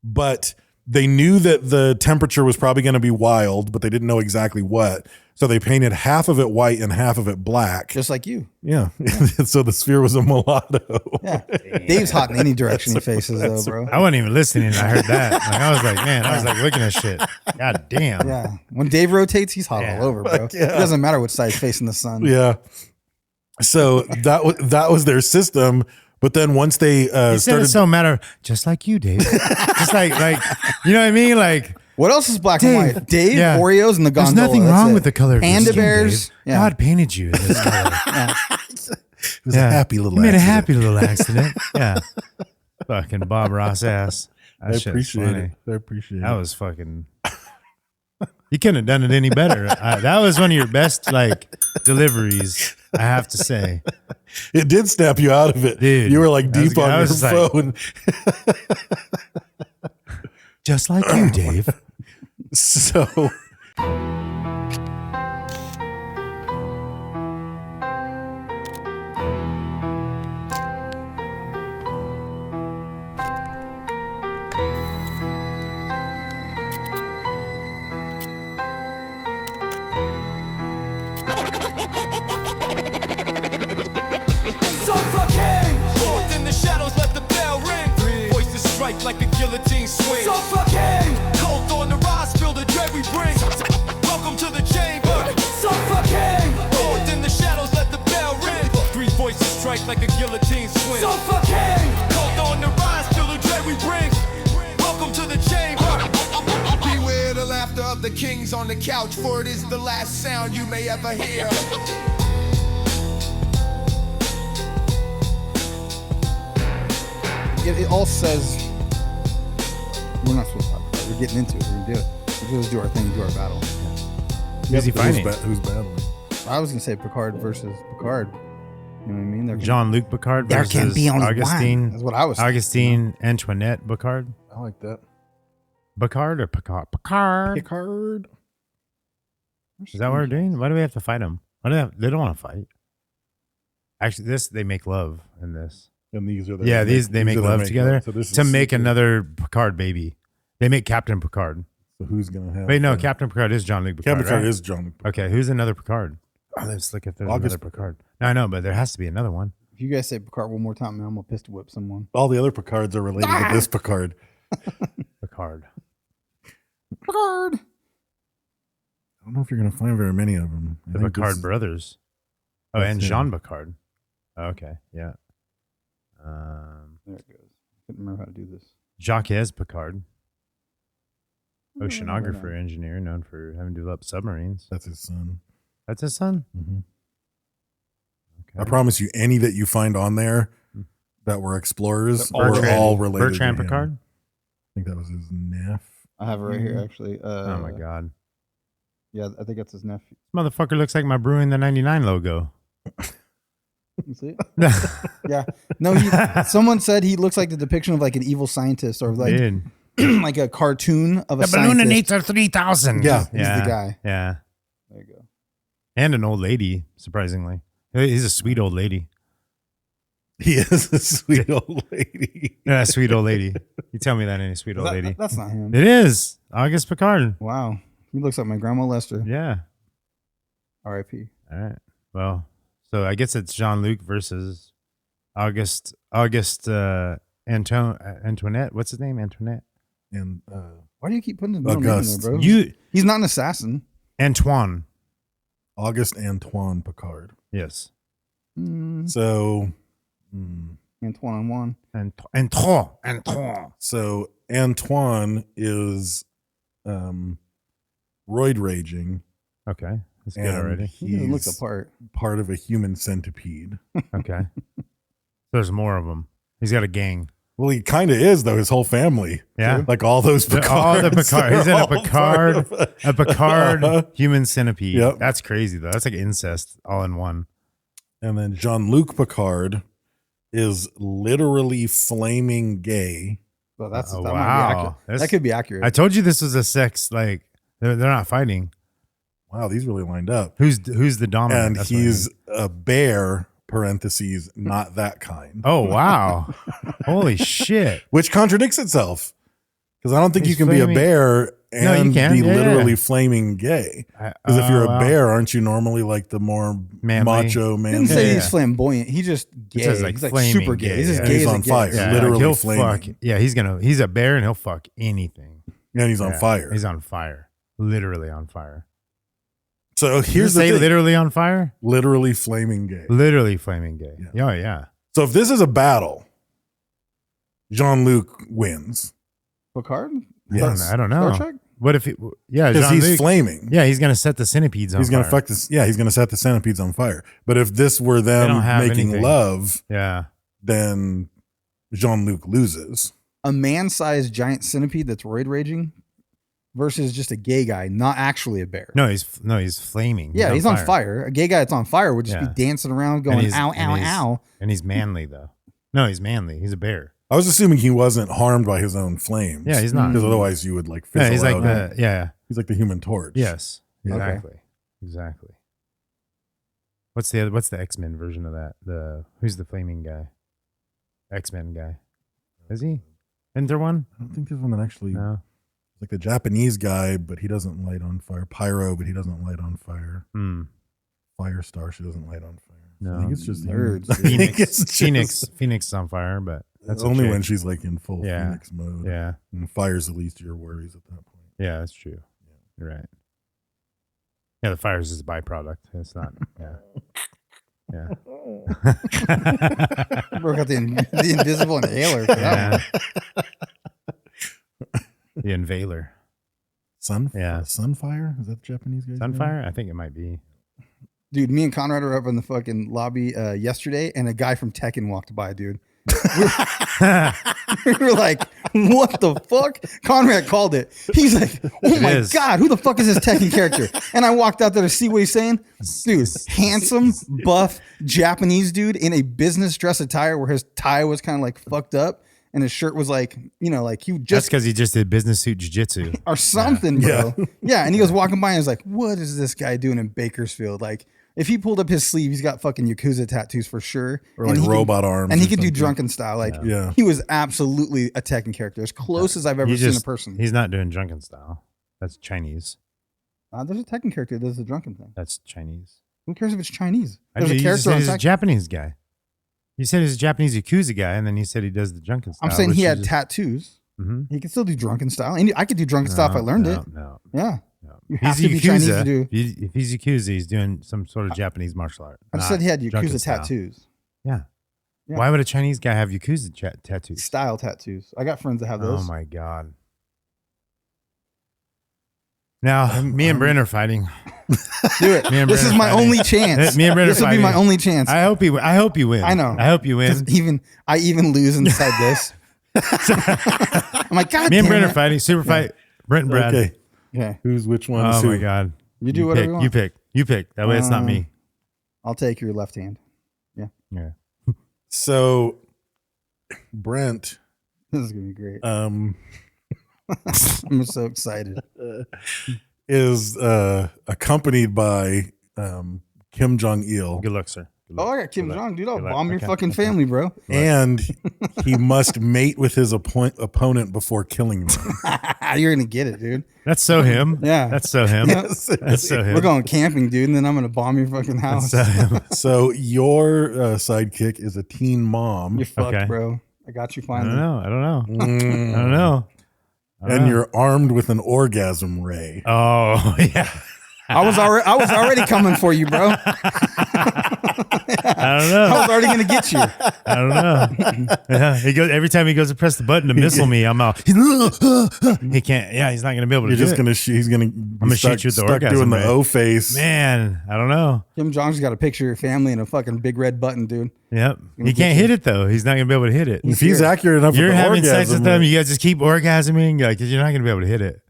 But they knew that the temperature was probably going to be wild, but they didn't know exactly what. So they painted half of it white and half of it black. Just like you. Yeah. So the sphere was a mulatto. Yeah. Dave's hot in any direction he faces, though, bro. I wasn't even listening. I heard that. Like, I was like, man, I was like looking at shit. God damn. Yeah. When Dave rotates, he's hot all over, bro. Yeah. It doesn't matter which side's facing the sun. Yeah. So that was their system. But then once they started, it so matter, just like you, Dave. Just like you know what I mean? Like, what else is black and white? Dave, yeah. Oreos, and the gondola. There's nothing wrong with the color of Panda your skin, bears. Dave. Yeah. God painted you in this color. it was a happy little He made a accident. happy little accident. Yeah. Fucking Bob Ross ass. That I shit's appreciate funny. it. I appreciate That it. was fucking. You couldn't have done it any better. That was one of your best deliveries, I have to say. It did snap you out of it. Dude, you were like that was deep good. on I your was like- phone. Just like you, Dave. So In the shadows, let the bell ring. Voices strike like a guillotine swing. Suffocate. Cold on the rise, feel the dread we bring. Welcome to the chamber. Suffocate. In the shadows, let the bell ring. Three voices strike like a guillotine swing. Suffocate. Cold on the rise, feel the dread we bring. Welcome to the chamber. Beware the laughter of the kings on the couch, for it is the last sound you may ever hear. It all says we're not supposed to talk about it. We're getting into it. We're going to do it. We're just do our thing, do our battle. Who's he fighting? who's battling? I was going to say Piccard versus Piccard. You know what I mean? There can- Jean-Luc Piccard There versus can be only Augustine. one. That's what I was thinking. Augustine Antoinette Piccard. I like that. Piccard or Piccard? Piccard. Piccard. Is that what we're doing? Why do we have to fight them? Why do they don't want to fight. Actually, they make love in this. And these are They make love together So this to is make secret. another Picard baby. They make Captain Picard. So who's gonna have? Wait, no, Captain Picard is Jean-Luc Picard. Captain Picard right? is John. Okay, who's another Picard? Oh, let's look if there's Auguste another Picard. No, I know, but there has to be another one. If you guys say Piccard one more time, man, I'm going to pistol whip someone. All the other Picards are related to this Picard. Picard. Piccard! I don't know if you're gonna find very many of them. I The think Picard this- brothers. Oh, that's and him. Jean Picard. Oh, okay, yeah. There it goes. I couldn't remember how to do this. Jacques Picard. Oceanographer, engineer, known for having developed submarines. That's his son. That's his son? Mhm. Okay. I promise you, any that you find on there that were explorers were Bertrand- all related. Bertrand to him. Picard? I think that was his nephew. I have it right here, actually. Oh my God. Yeah, I think that's his nephew. This motherfucker looks like my Brewing the 99 logo. You see it? Yeah. No, someone said he looks like the depiction of like an evil scientist or like Dude. like a cartoon of a The scientist. Ballooninates are 3000. Yeah. He's the guy. Yeah. There you go. And an old lady, surprisingly. He's a sweet old lady. He is a sweet old lady. Yeah, sweet old lady. You tell me that ain't a sweet old lady. That's not him. It is. Auguste Piccard. Wow. He looks like my grandma Lester. Yeah. R.I.P. All right. Well, so I guess it's Jean-Luc versus Auguste Antoinette. What's his name? Antoinette. And Why do you keep putting his middle name in Auguste. there, bro? You He's not an assassin. Antoine. Auguste Antoine Piccard. Yes. So, Antoine on one. Antoine. so Antoine is roid raging. Okay. That's good And already. He doesn't look the he's part. part of a human centipede. Okay. There's more of them. He's got a gang. Well, he kind of is, though. His whole family. Yeah. Like all those Picards. All the Picard. He's in they're a all Picard, part of a Picard human centipede. Yep. That's crazy though. That's like incest all in one. And then Jean-Luc Picard is literally flaming gay. Well, that's Oh, that might be wow. accurate. That's- That could be accurate. I told you this was a sex like they're not fighting. Wow, these really lined up. Who's the dominant? And That's what I he's mean. a bear parentheses, not that kind. Oh, wow. Holy shit. Which contradicts itself. Because I don't think He's you can be a flaming- bear No, you and can. be Yeah, literally yeah. flaming gay. Because if you're a wow. bear, aren't you normally like the more Manly. macho He man? didn't say Yeah, he's yeah. flamboyant. He just gay. says, like, He's like flaming super gay. gay, He's as yeah. gay He's as on it gets. fire. Yeah, Literally he'll flaming. fuck. Yeah, he's a bear and he'll fuck anything. And he's on Yeah, fire. He's on fire. Literally on fire. So Does here's it the say thing. literally on fire? Literally flaming gay. Literally flaming gay. Yeah. Oh, yeah. So if this is a battle, Jean-Luc wins. Picard? Yes. I don't know. Star Trek? What if yeah, Because he's Jean-Luc- flaming. Yeah, he's gonna set the centipedes on He's going to fire. fuck this. Yeah, he's going to set the centipedes on fire. But if this were them don't have making anything. love, Yeah. then Jean-Luc loses. A man-sized giant centipede that's roid raging versus just a gay guy, not actually a bear. No, he's flaming. Yeah, he's on fire. A gay guy that's on fire would just Yeah. be dancing around And going, he's- ow, and ow, he's- ow. And he's manly though. No, he's manly. He's a bear. I was assuming he wasn't harmed by his own flames. Yeah, he's not. Because otherwise you would like fizzle Yeah, he's like out. yeah. He's like the Human Torch. Yes. Okay. Exactly. What's the X-Men version of that? Who's the flaming guy? X-Men guy. Is he? Isn't there one? I don't think there's one that actually No. like the Japanese guy, but he doesn't light on fire. Pyro, but he doesn't light on fire. Hmm. Firestar, she doesn't light on fire. No. I think it's just Nerds. I think it's just- Phoenix is on fire, but That's that's a only chick. when she's like in full Yeah. Phoenix mode. Yeah. And fire's the least of your worries at that point. Yeah, that's true. You're right. Yeah, the fire is just a byproduct. It's not. Yeah. Yeah. Broke out the invisible inhaler. For that Yeah. The Invaler. Yeah. Sunfire? Is that the Japanese guy's name? Sunfire? I think it might be. Dude, me and Conrad were up in the fucking lobby yesterday, and a guy from Tekken walked by, dude. We were like, what the fuck? Conrad called it. He's like, oh It my is. God, who the fuck is this Tekken character? And I walked out there to see what he's saying. Dude, handsome, buff, Japanese dude in a business dress attire where his tie was kind of like fucked up. And his shirt was like, you know, like he Just just because he just did business suit jiu-jitsu. or something, bro. Yeah. And he was walking by and was like, what is this guy doing in Bakersfield? Like, if he pulled up his sleeve, he's got fucking Yakuza tattoos for sure. Or And like he robot arms. And he or could do something. drunken style. Like, Yeah. he was absolutely a Tekken character, as close as I've ever seen a person. He's not doing drunken style. That's Chinese. There's a Tekken character that does the drunken thing. That's Chinese. Who cares if it's Chinese? I There's know, a you just character said on he's a Tekken. Japanese guy. You said he's a Japanese Yakuza guy, and then you said he does the drunken style. I'm saying which he you had just- tattoos. Mhm. He can still do drunken style. And I could do drunken style if I learned it. No. Yeah. No. You If have he's to be Chinese to Yakuza, do. if he's Yakuza, he's doing some sort of Japanese martial art. I just not said he had drunken Yakuza style. tattoos. Yeah. Yeah. Why would a Chinese guy have Yakuza tattoos? Style tattoos. I got friends that have those. Oh my god. Now, me and Brent are fighting. Do it. Me and This Brent is are my fighting. only chance. Me and Brent are This will be my fighting. only chance. I hope you win. I know. I hope you win. 'Cause I even lose inside this. I'm like, God Me and damn Brent it. are fighting. Super fight. Brent and Brad. Okay. Okay. Who's which one? Oh is who? my god. You do whatever pick. you want. You pick. You pick. That way it's not me. I'll take your left hand. Yeah. So Brent, This is going to be great. I'm so excited. is accompanied by Kim Jong-il, Good luck, sir. Good luck. Oh, I got Kim Good luck. Jong, dude. I'll Good luck. bomb your Okay. fucking Okay. family, bro. and he must mate with his opponent before killing them. You're going to get it, dude. That's so him. Yeah. That's so him. That's so him. We're going camping, dude, and then I'm going to bomb your fucking house. That's so him. So your sidekick is a teen mom, You're fucked, Okay. bro. I got you I finally. don't know. I don't know. Mm. I don't know. I don't and know. you're armed with an orgasm ray. Oh yeah. I was already coming for you, bro. I don't know. I was already going to get you. I don't know. Yeah, he goes every time he goes to press the button to missile me. I'm out. He can't. Yeah, he's not gonna be able to. You're do just it. gonna he's gonna gonna shoot you with the stuck orgasm doing the ray. O face. Man, I don't know. Kim Jong's got a picture of your family and a fucking big red button, dude. Yep. He get can't you. hit it though. He's not gonna be able to hit it. If he's here. accurate enough, You're with the having sex orgasm with them. ray- You guys just keep orgasming. Like you're not gonna be able to hit it.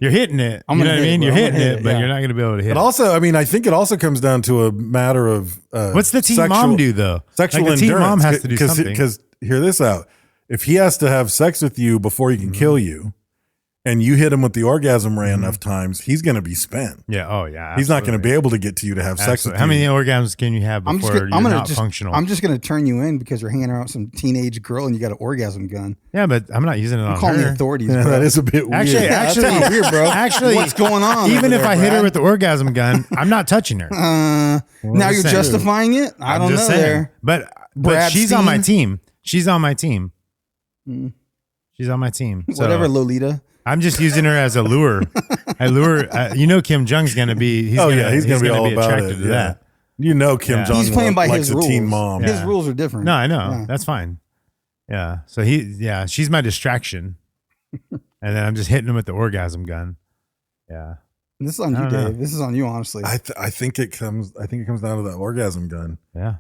You're hitting it. I'm You know gonna what I hit it, mean? bro. You're I'm hitting gonna hit it, it, but yeah. you're not gonna be able to hit But it. also, I mean, I think it also comes down to a matter of What's the teen sexual- mom do though? Sexual like the teen endurance. mom has to do something. Because hear this out: if he has to have sex with you before he can kill you, and you hit him with the orgasm ray enough times, he's going to be spent. Yeah. Oh, yeah. He's not going to be able to get to you to have sex with you. How many orgasms can you have before you're not functional? I'm just going to turn you in because you're hanging around with some teenage girl and you got an orgasm gun. Yeah, but I'm not using it on calling her. the authorities. Yeah, that is a bit weird. Actually, That's weird, bro. Actually, what's going on? Even if there, I hit her Brad? with the orgasm gun, I'm not touching her. Now you're saying. justifying it. I don't know just saying. there. But Brad she's on my Steen? team. She's on my team. She's on my team. So Whatever, Lolita. I'm just using her as a lure. I lure. You know, Kim Jong's gonna be. He's gonna be all about attracted it. to that. You know, Kim Jong He's playing by likes his a rules. teen mom. His rules are different. No, I know. Yeah. That's fine. Yeah. So she's my distraction, and then I'm just hitting him with the orgasm gun. Yeah. This is on you, I don't know. Dave. This is on you, honestly. I think it comes down to that orgasm gun. Yeah.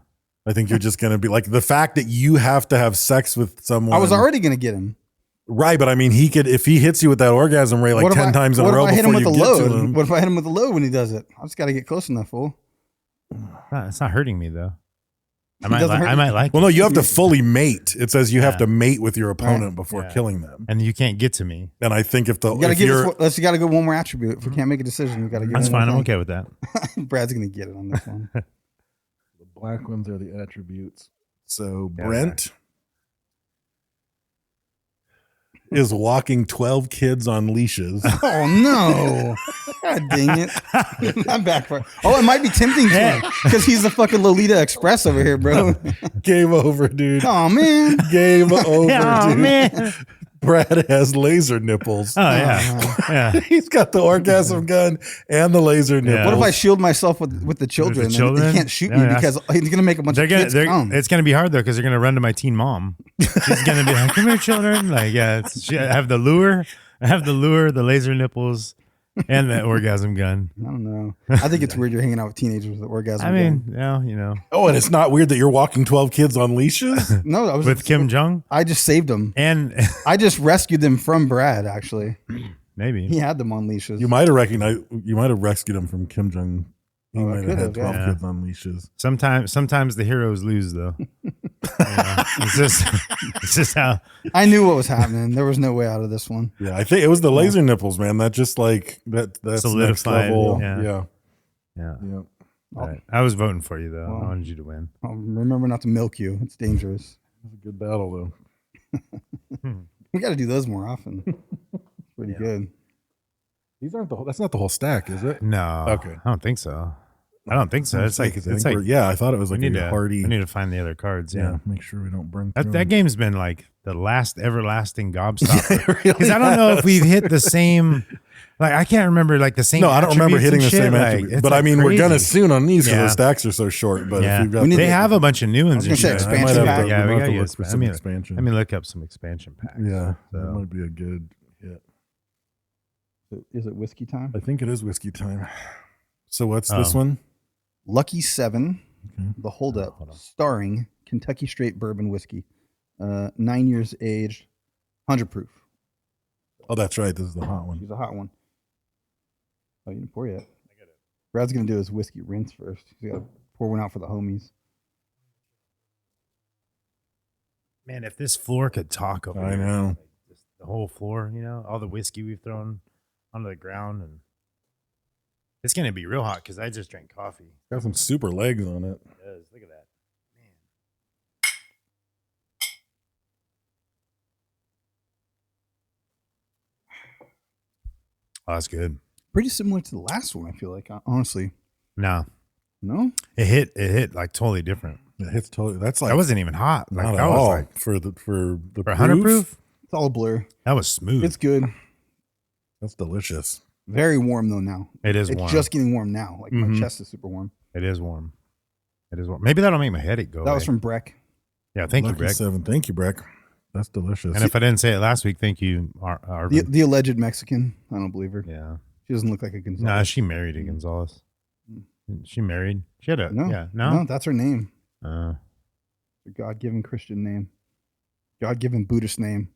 I think you're just going to be like the fact that you have to have sex with someone. I was already going to get him. Right, but I mean, he could, if he hits you with that orgasm ray like What if 10 times in a what if row I hit before him with you a get to load? him. What if I hit him with a load when he does it? I just got to get close enough, fool. It's not hurting me though. I It might. doesn't hurt I you. might like. Well, no, it. you have to fully mate. It says you have Yeah. to mate with your opponent before Yeah. killing them. And you can't get to me. And I think if the You got to if give you're, us. You got to go one more attribute. If we can't make a decision, we got to give. That's one fine. I'm more okay with that. thing. Brad's going to get it on this one. the black ones are the attributes. So Yeah. Brent is walking 12 kids on leashes. Oh no! God dang it! I'm back for. Oh, it might be tempting to him because he's the fucking Lolita Express over here, bro. Game over, dude. Oh man! Game over, Oh dude. man. Brad has laser nipples. Oh yeah. Yeah. He's got the orgasm gun and the laser nipples. What if I shield myself with the children? With the children? And he can't shoot Yeah, me that's- because he's gonna make a bunch of kids come. It's gonna be hard though because they're gonna run to my teen mom. She's gonna be like, "Come here, children!" Like, yeah, I have the lure, the laser nipples, and the orgasm gun. I don't know. I think it's weird you're hanging out with teenagers with the orgasm. I gun. mean, yeah, you know, Oh, and it's not weird that you're walking 12 kids on leashes? no, I was with Kim Jong I just saved them. and I just rescued them from Brad. Actually, maybe. he had them on leashes. You might have rescued him from Kim Jong. He Oh, I might have could had have, 12 yeah. kids on leashes. Sometimes the heroes lose though. Yeah, it's just how. I knew what was happening. There was no way out of this one. Yeah, I think it was the laser nipples, man. That just like that's next Solidified, level. yeah. Yeah. Yeah. Yeah. All right. I was voting for you though. Well, I wanted you to win. Remember not to milk you. It's dangerous. It was a good battle though. We got to do those more often. Pretty good. These aren't that's not the whole stack, is it? No. Okay. I don't think so. I don't think so. It's like yeah, I thought it was we like need a to hardy. We need to find the other cards. yeah, Yeah. make sure we don't burn That, through that them. game's been like the last everlasting gobstopper. It really Because I don't know if has. we've hit the same. Like I can't remember like the same. No, I don't remember hitting the same attribute. attribute. But I mean, we're gonna soon on these because Yeah. the stacks are so short. But Yeah, if we've got We need they to- have a bunch of new ones. I was gonna and say shit. I might expansion have pack. to, Yeah, we we might gotta have to get look for some expansion. Let me look up some expansion packs. Yeah, So- that might be a good hit. Is it whiskey time? I think it is whiskey time. So what's this Oh. one? Lucky 7, Okay. The Holdup, Hold on. starring Kentucky Straight Bourbon Whiskey. 9 years aged, 100 proof. Oh, that's right. This is the hot one. He's a hot one. Oh, you didn't pour yet. Brad's going to do his whiskey rinse first. He's got to pour one out for the homies. Man, if this floor could talk over I here, know. like, just the whole floor, you know, all the whiskey we've thrown onto the ground, and it's gonna be real hot because I just drank coffee. Got some super legs on it. It does. Look at that, man. Oh, that's good. Pretty similar to the last one, I feel like, honestly. No, No? it hit like totally different. It hits totally. That's like That wasn't even hot. Like not at that was all like for the for 100 proof. It's all a blur. That was smooth. It's good. That's delicious. Very warm, though, now. It is It's warm. just getting warm now. Like, my Mhm. chest is super warm. It is warm. It is warm. Maybe that'll make my headache go That was away. from Breck. Yeah, thank Lucky you, Rick. 7. Thank you, Breck. That's delicious. And if I didn't say it last week, thank you, Arvin. The alleged Mexican. I don't believe her. Yeah. She doesn't look like a Gonzalez. Nah, she married a Gonzalez. She married. She had a No. yeah. No, No. that's her name. Uh, A God-given Christian name. God-given Buddhist name.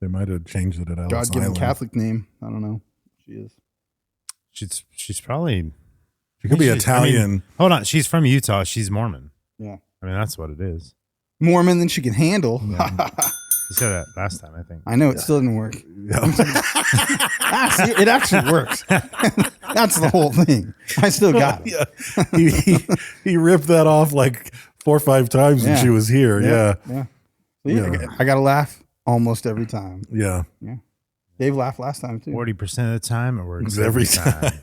they might have changed it at Ellis God-given Island. Catholic name. I don't know. She is. she's probably She could be she's- I mean, Italian. hold on, she's from Utah. She's Mormon. Yeah. I mean, that's what it is. Mormon than she can handle. You said that last time, I think. I know it still didn't work. See, it actually works. That's the whole thing. I still got it. Yeah. He ripped that off like 4 or 5 times when she was here. Yeah. I got to laugh almost every time. Yeah. Dave laughed last time too. 40% of the time it works Every time.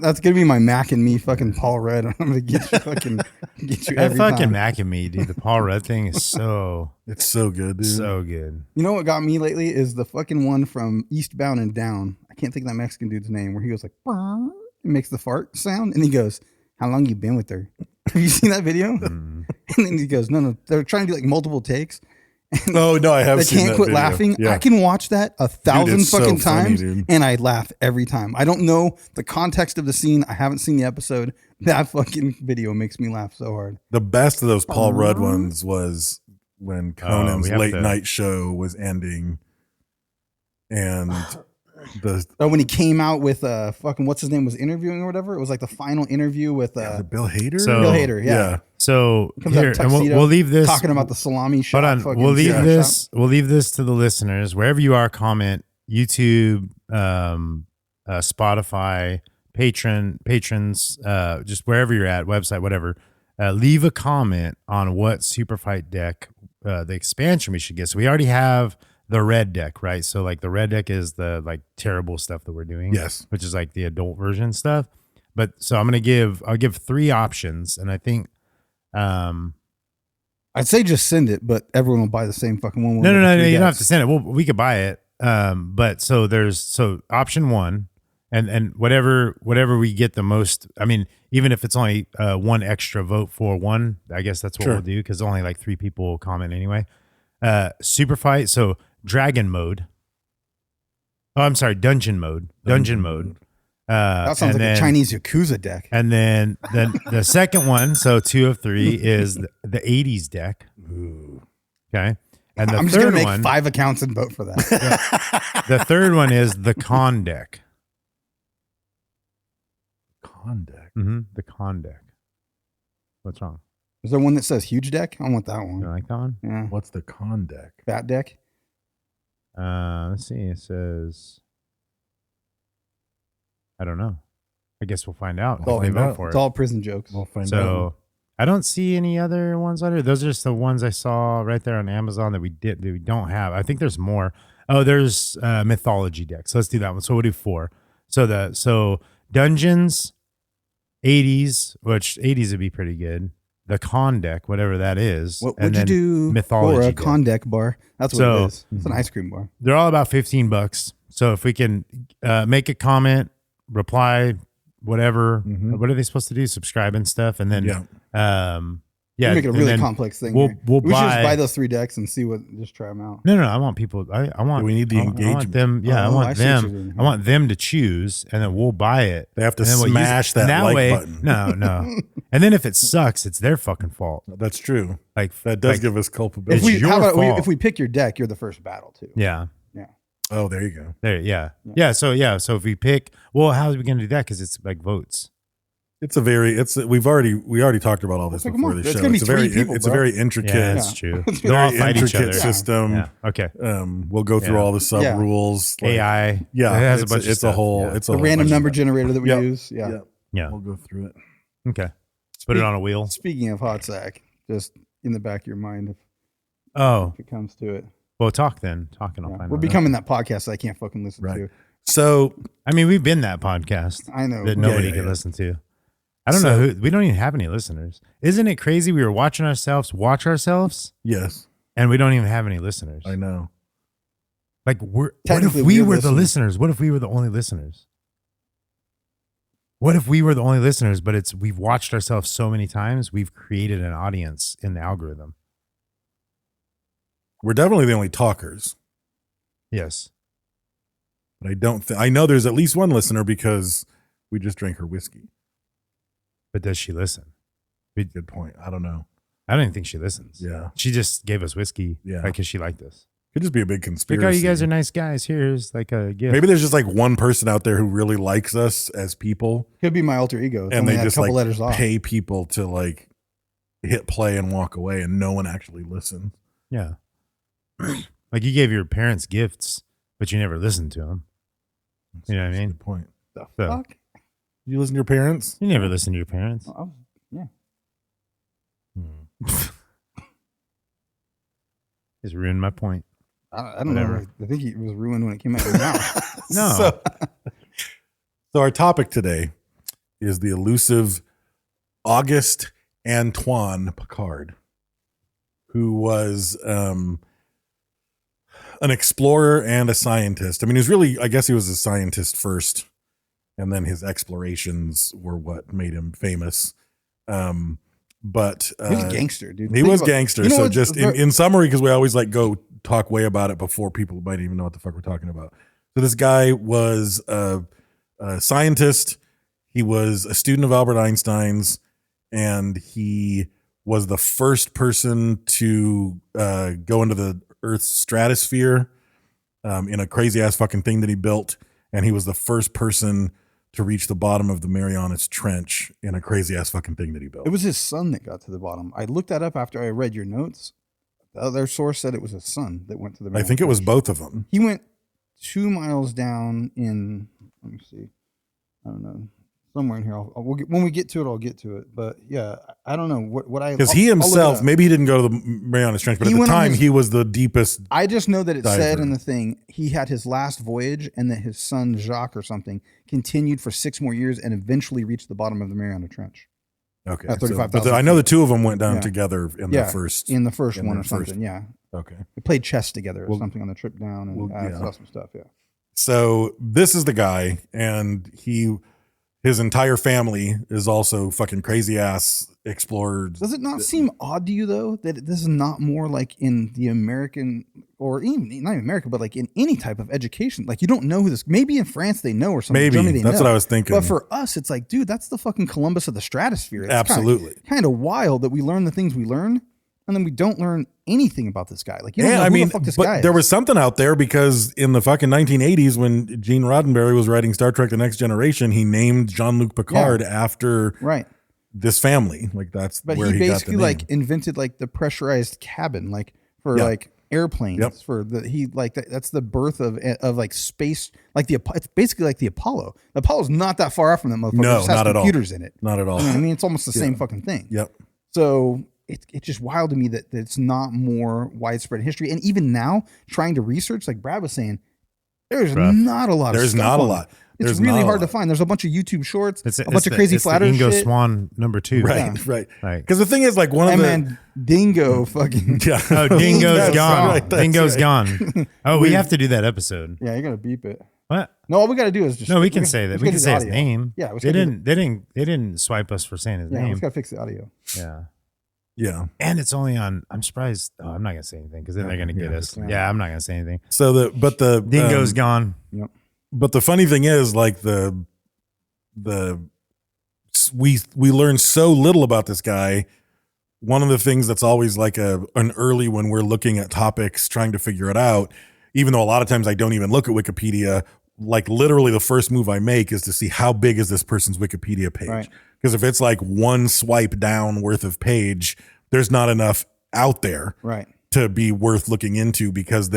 That's gonna be my Mac and Me fucking Paul Rudd. I'm gonna get you That every fucking time. Mac and Me, dude. The Paul Rudd thing is so It's so good, dude. so good. You know what got me lately is the fucking one from Eastbound and Down. I can't think of that Mexican dude's name where he goes like, "Bah," and makes the fart sound, and he goes, "How long you been with her?" Have you seen that video? And then he goes, "No, they're trying to do like multiple takes." Oh no, I have They seen can't that quit video. laughing. Yeah. I can watch that 1,000 it's so fucking funny, times, dude. and I laugh every time. I don't know the context of the scene. I haven't seen the episode. That fucking video makes me laugh so hard. The best of those Paul Rudd ones was when Conan's we have late to- night show was ending, and the Oh, when he came out with fucking what's his name was interviewing or whatever. It was like the final interview with Bill Hader. So- Bill Hader. Yeah. So Comes out here, in and tuxedo, we'll leave this. talking about the salami shop. Hold on, fucking we'll leave shop. this. We'll leave this to the listeners wherever you are. Comment YouTube, Spotify, patrons, just wherever you're at, website, whatever. Leave a comment on what super fight deck, the expansion we should get. So we already have the red deck, right? So like the red deck is the like terrible stuff that we're doing. Yes. Which is like the adult version stuff. But so I'll give 3 options, and I think. I'd say just send it, but everyone will buy the same fucking one. No. You don't have to send it. We could buy it. But so option 1, and whatever we get the most. I mean, even if it's only 1 extra vote for one, I guess that's what we'll do because only like 3 people will comment anyway. Super fight. So dragon mode. Oh, I'm sorry, dungeon mode. Dungeon mode. That sounds like a Chinese Yakuza deck. And then the second one, so 2 of 3, is the 80s deck. Ooh. Okay. And the I'm just gonna third make one, 5 accounts and vote for that. the third one is the con deck. Con deck. The con deck. What's wrong? Is there one that says huge deck? I want that one. You like that one? Yeah. What's the con deck? Fat deck. Let's see. It says, I don't know. I guess we'll find out. We'll if they find vote out. for It's it. all prison jokes. We'll find out. So I don't see any other ones on here. Those are just the ones I saw right there on Amazon that we don't have. I think there's more. Oh, there's mythology decks. So let's do that one. So we'll do 4. So dungeons, 80s, which 80s would be pretty good. The con deck, whatever that is. What and would you then do mythology for a deck. con deck bar? That's what So- it is. It's an ice cream bar. They're all about $15. So if we can make a comment, reply, whatever, what are they supposed to do? Subscribe and stuff, and then We're making a and really then complex thing. We'll here. we'll we should just buy. buy those 3 decks and see what. Just try them out. No. I want people. I want. We need the I want engagement. them. Yeah, I Oh, I want see what you're them. doing. I want them to choose, and then we'll buy it. They have to and then we'll use smash it. that And like way, button. No. And then if it sucks, it's their fucking fault. That's true. Like That does like, give us culpability. It's your how about fault. if we pick your deck, you're the first battle too. Yeah. Oh, there you go. There. Yeah. So if we pick, well, how are we going to do that? Because it's like votes. We already talked about all this It's like, before come on, the it's show. gonna be It's a 3 very people, it's a bro. very intricate, Yeah, that's true. It's They'll all very fight each other. intricate system. Yeah. Okay. We'll go through Yeah. all the sub Yeah. rules. like- AI. Yeah, It has a it's bunch of it's a stuff. whole. Yeah. It's a The whole random bunch of number stuff. generator that we Yep. use. Yeah. Yeah. We'll go through it. Okay. Put it on a wheel. Speaking of hot sack, just in the back of your mind if Oh, it comes to it. well, talk then. Talk and I'll Yeah. find We're out. becoming that podcast that I can't fucking listen Right. to. So I mean, we've been that podcast I know. that nobody yeah, can yeah. listen to. I don't know who. We don't even have any listeners. Isn't it crazy? We were watching ourselves watch ourselves, yes, and we don't even have any listeners. I know. Like, what if Technically, we we're were the listeners. listeners? What if we were the only listeners? What if we were the only listeners? But we've watched ourselves so many times, we've created an audience in the algorithm. We're definitely the only talkers. Yes. But I don't. I know there's at least one listener because we just drank her whiskey. But does she listen? Good point. I don't know. I don't even think she listens. Yeah. She just gave us whiskey. Yeah. Because she liked us. Could just be a big Like, conspiracy. oh, you guys are nice guys. Here's like a gift. Maybe there's just like one person out there who really likes us as people, Could be my alter ego. It's and only they had just a couple like letters off. pay people to like hit play and walk away, and no one actually listens. Yeah. Like you gave your parents gifts, but you never listened to them. You know what I mean? Good point. The So- fuck? You listen to your parents? You never listen to your parents. Oh, yeah. Just ruined my point. I don't know. I think it was ruined when it came out of your mouth. No. So our topic today is the elusive Auguste Antoine Piccard, who was an explorer and a scientist. I mean, he's really, I guess he was a scientist first, and then his explorations were what made him famous. But He was a gangster, dude. he Think was about- gangster. you know So what- just in summary, because we always like go talk way about it before people might even know what the fuck we're talking about. So this guy was a scientist. He was a student of Albert Einstein's, and he was the first person to go into the Earth's stratosphere in a crazy ass fucking thing that he built. And he was the first person to reach the bottom of the Mariana Trench in a crazy ass fucking thing that he built. It was his son that got to the bottom. I looked that up after I read your notes. The other source said it was his son that went to the I think it was Trench. both of them. He went 2 miles down in, let me see, I don't know, somewhere in here. When we get to it, I'll get to it. But yeah, I don't know what I, Because he I'll look it himself, up. maybe he didn't go to the Mariana Trench, but He at the went on time his- he was the deepest. I just know that it said diver. in the thing he had his last voyage and that his son Jacques or something continued for 6 more years and eventually reached the bottom of the Mariana Trench. Okay, At so- 35,000 but I know the two of them went down Yeah. together in Yeah, the first. in the first in one their or something. first- Yeah, Okay, they played chess together or Well- something on the trip down and well, yeah. saw some stuff. Yeah, so this is the guy, and his entire family is also fucking crazy ass explorers. does it not seem odd to you though that this is not more like in the American or even not even America, but like in any type of education? Like you don't know who this. Maybe in France they know or something. Maybe Germany, they that's know. what I was thinking. But for us, it's like, dude, that's the fucking Columbus of the stratosphere. It's Absolutely. kind of wild that we learn the things we learn, and then we don't learn anything about this guy. Like, you don't Yeah, know I who mean, the fuck this but guy there is. was something out there because in the fucking 1980s, when Gene Roddenberry was writing Star Trek: The Next Generation, he named Jean-Luc Picard after Right, this family. Like that's but where he he got the basically name. like invented like the pressurized cabin, like for Yeah. like airplanes. Yep. For the he like that's the birth of like space. Like it's basically like the Apollo. The Apollo's not that far off from that motherfucker. No, It just has not at all. computers in it. Not at all. You know what I mean, it's almost the same fucking thing. Yep. So it's just wild to me that it's not more widespread in history. And even now, trying to research, like Brad was saying, there's Rough. not a lot. There's of stuff not a on lot. it. It's There's really not a hard to lot. find. There's a bunch of YouTube shorts, It's a bunch of crazy flat Earth Dingo shit. Swan #2. Right. Right. Right. Because the thing is, like one Hey of the man, Dingo fucking yeah. Oh, Dingo's That's gone. right, that's Dingo's right. gone. Oh, we have to do that episode. yeah, you gotta beep it. What? No, all we gotta do is just No, we we're can gonna- say that. just We gotta can do say the his audio. name. Yeah, we They didn't swipe us for saying his Yeah, we name. just gotta fix the audio. Yeah. Yeah. And it's only on. I'm surprised. Oh, I'm not gonna say anything because then they're gonna get Yeah, us. yeah. Yeah, I'm not gonna say anything. So the Dingo's gone. Yep. But the funny thing is, like we learn so little about this guy. One of the things that's always like an early when we're looking at topics, trying to figure it out, even though a lot of times I don't even look at Wikipedia, like literally the first move I make is to see how big is this person's Wikipedia page. Right. Because if it's like one swipe down worth of page, there's not enough out there Right. to be worth looking into because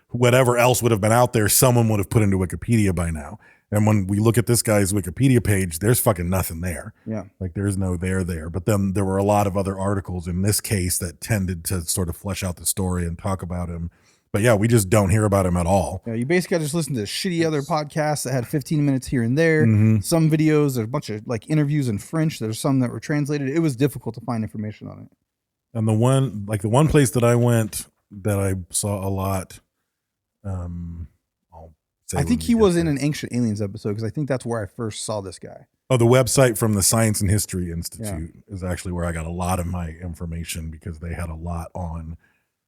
whatever else would have been out there, someone would have put into Wikipedia by now. And when we look at this guy's Wikipedia page, there's fucking nothing there. Yeah. Like there's no there. But then there were a lot of other articles in this case that tended to sort of flesh out the story and talk about him. But yeah, we just don't hear about him at all. Yeah, you basically just listen to shitty other podcasts that had 15 minutes here and there. Mm-hmm. Some videos, there's a bunch of like interviews in French. There's some that were translated. It was difficult to find information on it. And the one place that I went that I saw a lot, I'll say I when think we he get was there. in an Ancient Aliens episode because I think that's where I first saw this guy. Oh, the website from the Science and History Institute is actually where I got a lot of my information because they had a lot on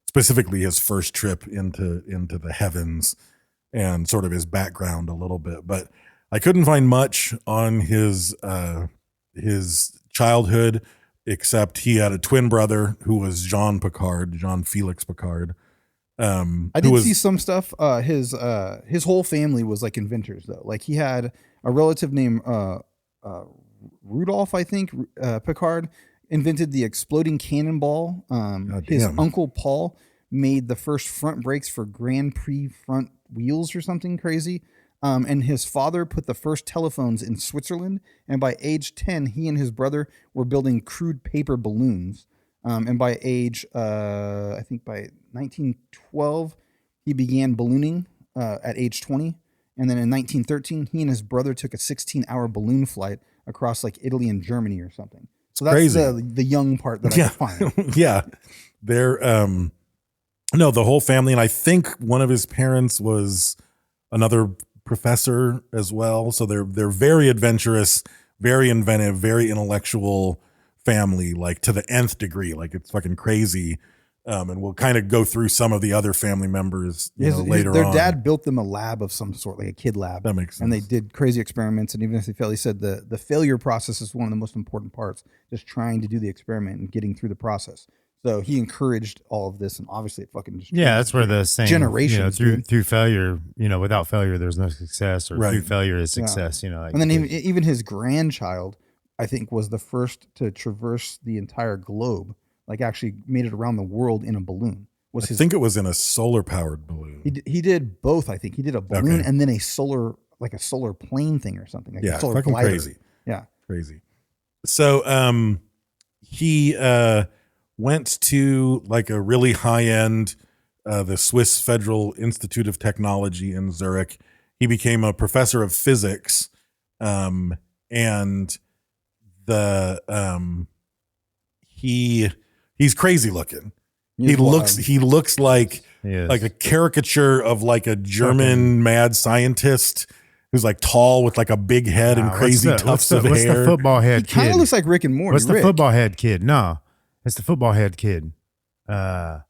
specifically his first trip into the heavens and sort of his background a little bit. But I couldn't find much on his childhood except he had a twin brother who was Jean Felix Piccard. I did see some stuff. His whole family was like inventors though. Like he had a relative named Rudolph, I think, Piccard invented the exploding cannonball. His damn. uncle Paul made the first front brakes for Grand Prix front wheels or something crazy. And his father put the first telephones in Switzerland. And by age 10, he and his brother were building crude paper balloons. And by age, I think by 1912, he began ballooning at age 20. And then in 1913, he and his brother took a 16-hour balloon flight across like Italy and Germany or something. So that's crazy. the young part that I could find. Yeah. They're, no, the whole family. And I think one of his parents was another professor as well. So they're very adventurous, very inventive, very intellectual family, like to the nth degree. Like it's fucking crazy. And we'll kind of go through some of the other family members later their on. Their dad built them a lab of some sort, like a kid lab. That makes sense. And they did crazy experiments. And even if they failed, he said the failure process is one of the most important parts, just trying to do the experiment and getting through the process. So he encouraged all of this, and obviously it fucking just that's where the saying generations through failure, without failure there's no success, or through failure is success. Like, and then even his grandchild, I think, was the first to traverse the entire globe, like actually made it around the world in a balloon. I think it was in a solar powered balloon. He did both. I think he did a balloon and then a solar plane thing or something. Like a solar fucking glider. crazy. Yeah, crazy. So he went to like a really high end, the Swiss Federal Institute of Technology in Zurich. He became a professor of physics, and he's crazy looking. He looks like a caricature of like a German mad scientist who's like tall with like a big head and crazy tufts of hair. What's the football head kid? He kind of looks like Rick and Morty. What's the football head kid? No, it's the football head kid. The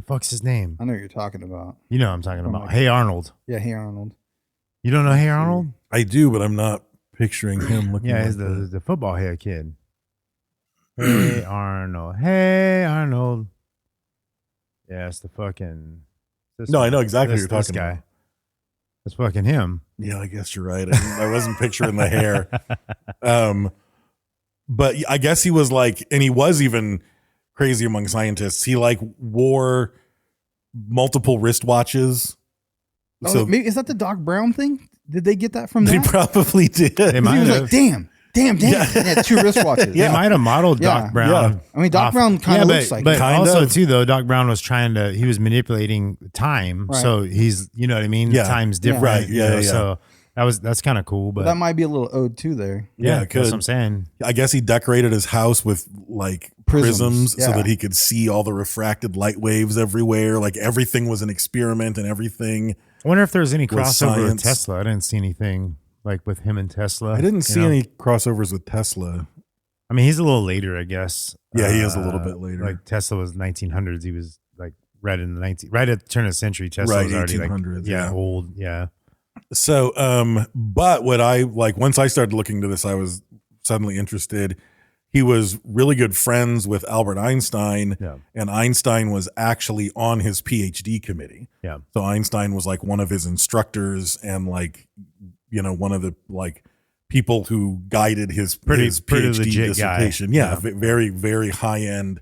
fuck's his name? I know what you're talking about. You know what I'm talking about. Hey Arnold. Yeah, Hey Arnold. You don't know Hey Arnold? I do, but I'm not picturing him looking like he's the football head kid. Hey Arnold. Hey Arnold. Yeah, it's the fucking. I know exactly what you're talking about. Guy. That's fucking him. Yeah, I guess you're right. I wasn't picturing the hair. But I guess he was like, and he was even crazy among scientists. He like wore multiple wristwatches. Oh, so maybe, is that the Doc Brown thing? Did they get that from that? They probably did. They might have. Like, damn. Yeah, 2 wristwatches. They might have modeled Doc Brown. Yeah. I mean, Doc Brown kind of looks like but it. Also too, though, Doc Brown was he was manipulating time. Right. So he's, you know what I mean? Yeah. Time's different. Right. Yeah. So that's kind of cool. But that might be a little ode too there. Yeah, that's what I'm saying. I guess he decorated his house with like prisms so that he could see all the refracted light waves everywhere. Like everything was an experiment and everything. I wonder if there's any crossover with Tesla. I didn't see anything like with him and Tesla. I didn't see any crossovers with Tesla. I mean, he's a little later, I guess. Yeah, he is a little bit later. Like Tesla was 1900s. He was like right at the turn of the century. Tesla was already 1800s, like old. Yeah. So, but what I like, once I started looking into this, I was suddenly interested. He was really good friends with Albert Einstein, and Einstein was actually on his PhD committee. Yeah. So Einstein was like one of his instructors and like, one of the like people who guided his PhD dissertation. Guy. Yeah. Very, very high end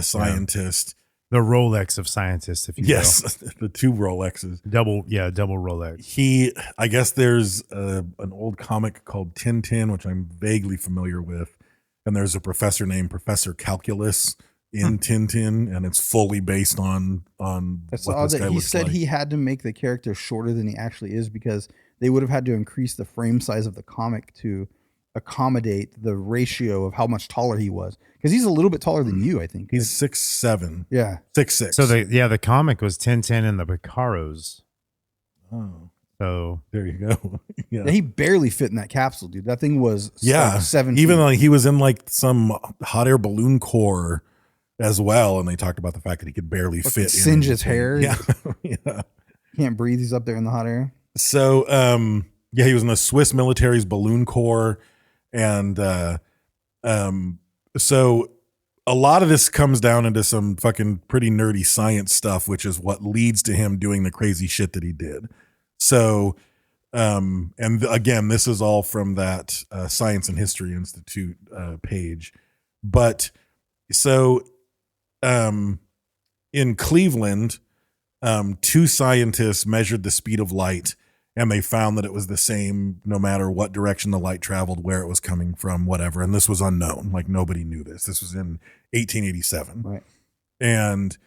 scientist. The Rolex of scientists, if you will. Yes, the 2 Rolexes. Double Rolex. I guess there's an old comic called Tintin, which I'm vaguely familiar with. And there's a professor named Professor Calculus in Tintin, and it's fully based on what this guy looks like. He said he had to make the character shorter than he actually is because they would have had to increase the frame size of the comic to accommodate the ratio of how much taller he was. Because he's a little bit taller than you, I think. He's 6'7". Yeah. 6'6". So the comic was Tintin and the Piccaros. Oh. So there you go. Yeah, he barely fit in that capsule, dude. That thing was 7 Even feet. though he was in like some hot air balloon corps as well, and they talked about the fact that he could barely fit. Singe his hair. Yeah. Yeah. Can't breathe. He's up there in the hot air. So he was in the Swiss military's balloon corps, and so a lot of this comes down into some fucking pretty nerdy science stuff, which is what leads to him doing the crazy shit that he did. So, and again, this is all from that Science and History Institute page. But so in in Cleveland, 2 scientists measured the speed of light, and they found that it was the same no matter what direction the light traveled, where it was coming from, whatever. And this was unknown. Like, nobody knew this. This was in 1887. Right. And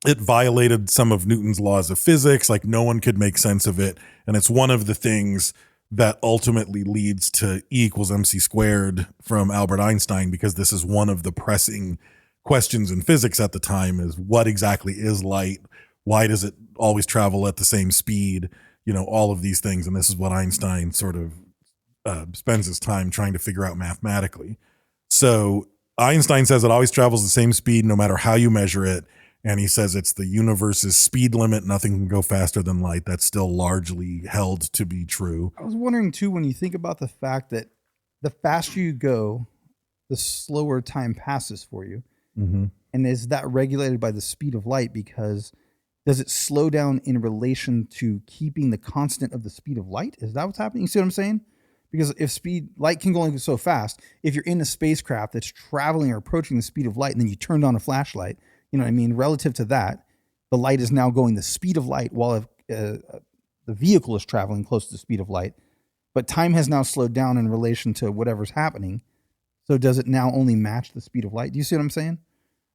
it violated some of Newton's laws of physics. Like, no one could make sense of it. And it's one of the things that ultimately leads to E equals MC squared from Albert Einstein, because this is one of the pressing questions in physics at the time, is what exactly is light? Why does it always travel at the same speed? You know, all of these things. And this is what Einstein sort of spends his time trying to figure out mathematically. So Einstein says it always travels the same speed no matter how you measure it. And he says it's the universe's speed limit. Nothing can go faster than light. That's still largely held to be true. I was wondering too, when you think about the fact that the faster you go, the slower time passes for you. Mm-hmm. And is that regulated by the speed of light? Because does it slow down in relation to keeping the constant of the speed of light? Is that what's happening? You see what I'm saying? Because if light can go only so fast, if you're in a spacecraft that's traveling or approaching the speed of light, and then you turned on a flashlight, you know what I mean? Relative to that, the light is now going the speed of light while the vehicle is traveling close to the speed of light. But time has now slowed down in relation to whatever's happening. So does it now only match the speed of light? Do you see what I'm saying?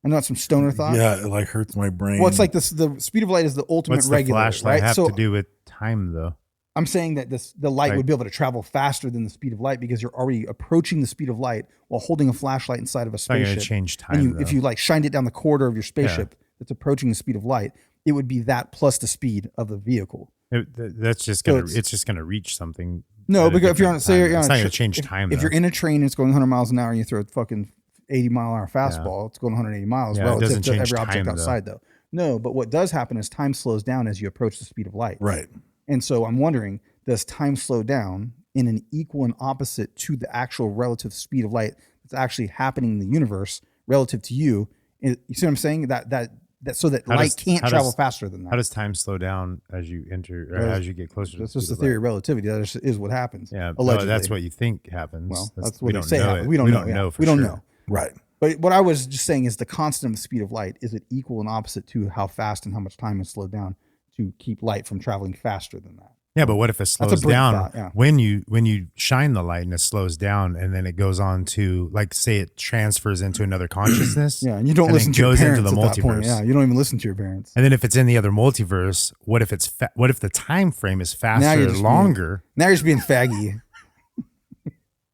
I know that's some stoner thought. Yeah, it like hurts my brain. Well, it's like the speed of light is the ultimate What's the regulator, flashlight right? have So to do with time, though? I'm saying that the light would be able to travel faster than the speed of light because you're already approaching the speed of light while holding a flashlight inside of a It's not going spaceship. to change time, And though. if you like shined it down the corridor of your spaceship that's approaching the speed of light, it would be that plus the speed of the vehicle. That's just So going to, it's just going to reach something. No, at a because if you're on, different say time. you're on It's a not going tra- to change time. if you're in a train and it's going 100 miles an hour and you throw a fucking 80 mile an hour fastball, it's going 180 miles Yeah, it relative doesn't to change every object time, outside, though. No, but what does happen is time slows down as you approach the speed of light. right. And so I'm wondering, does time slow down in an equal and opposite to the actual relative speed of light that's actually happening in the universe relative to you? You see what I'm saying? That so that light can't travel faster than that. How does time slow down as you enter, or as you get closer to That's the just speed the of theory of light? relativity. That is what happens. Yeah, allegedly. no, that's what you think happens. Well, that's we what they don't say know happens. it. We don't we know. don't Yeah. know for we don't sure. know. Right. But what I was just saying is the constant of the speed of light, is it equal and opposite to how fast and how much time is slowed down to keep light from traveling faster than that? Yeah, but what if it slows brief down thought, yeah. when you shine the light and it slows down, and then it goes on to, like, say it transfers into another consciousness? Yeah, and you don't then listen to your goes parents into the at that point. multiverse. Yeah, you don't even listen to your parents. And then if it's in the other multiverse, what if what if the time frame is faster or longer? Now you're just being faggy.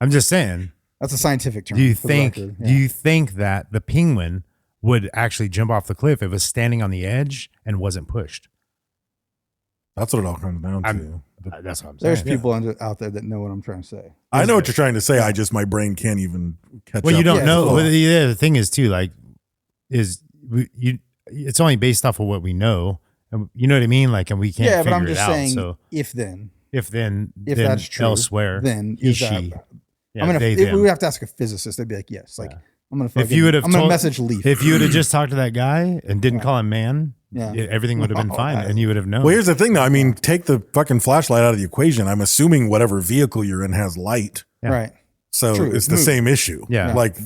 I'm just saying. That's a scientific term. Do you for the think record. do you think that the penguin would actually jump off the cliff if it was standing on the edge and wasn't pushed? That's what it all comes down to. That's what I'm saying. There's people out there that know what I'm trying to say. I know what you're trying to say. My brain can't even catch up. Well, you don't Yeah, know. cool. Well, the thing is too, like, it's only based off of what we know, and you know what I mean. Like, and we can't. Yeah, but I'm figure just it out, saying, So if then that's true, elsewhere, then he, is that, she. Yeah, I'm gonna. they, If them. we would have to ask a physicist. They'd be like, yes. Like, I'm gonna. If you would have, I'm gonna message Leaf. If you would have just talked to that guy and didn't call him man, Yeah. everything would have been fine, and you would have known. Well, here's the thing, though. I mean, take the fucking flashlight out of the equation. I'm assuming whatever vehicle you're in has light. Yeah. Right. So True. it's the same issue. Yeah. Like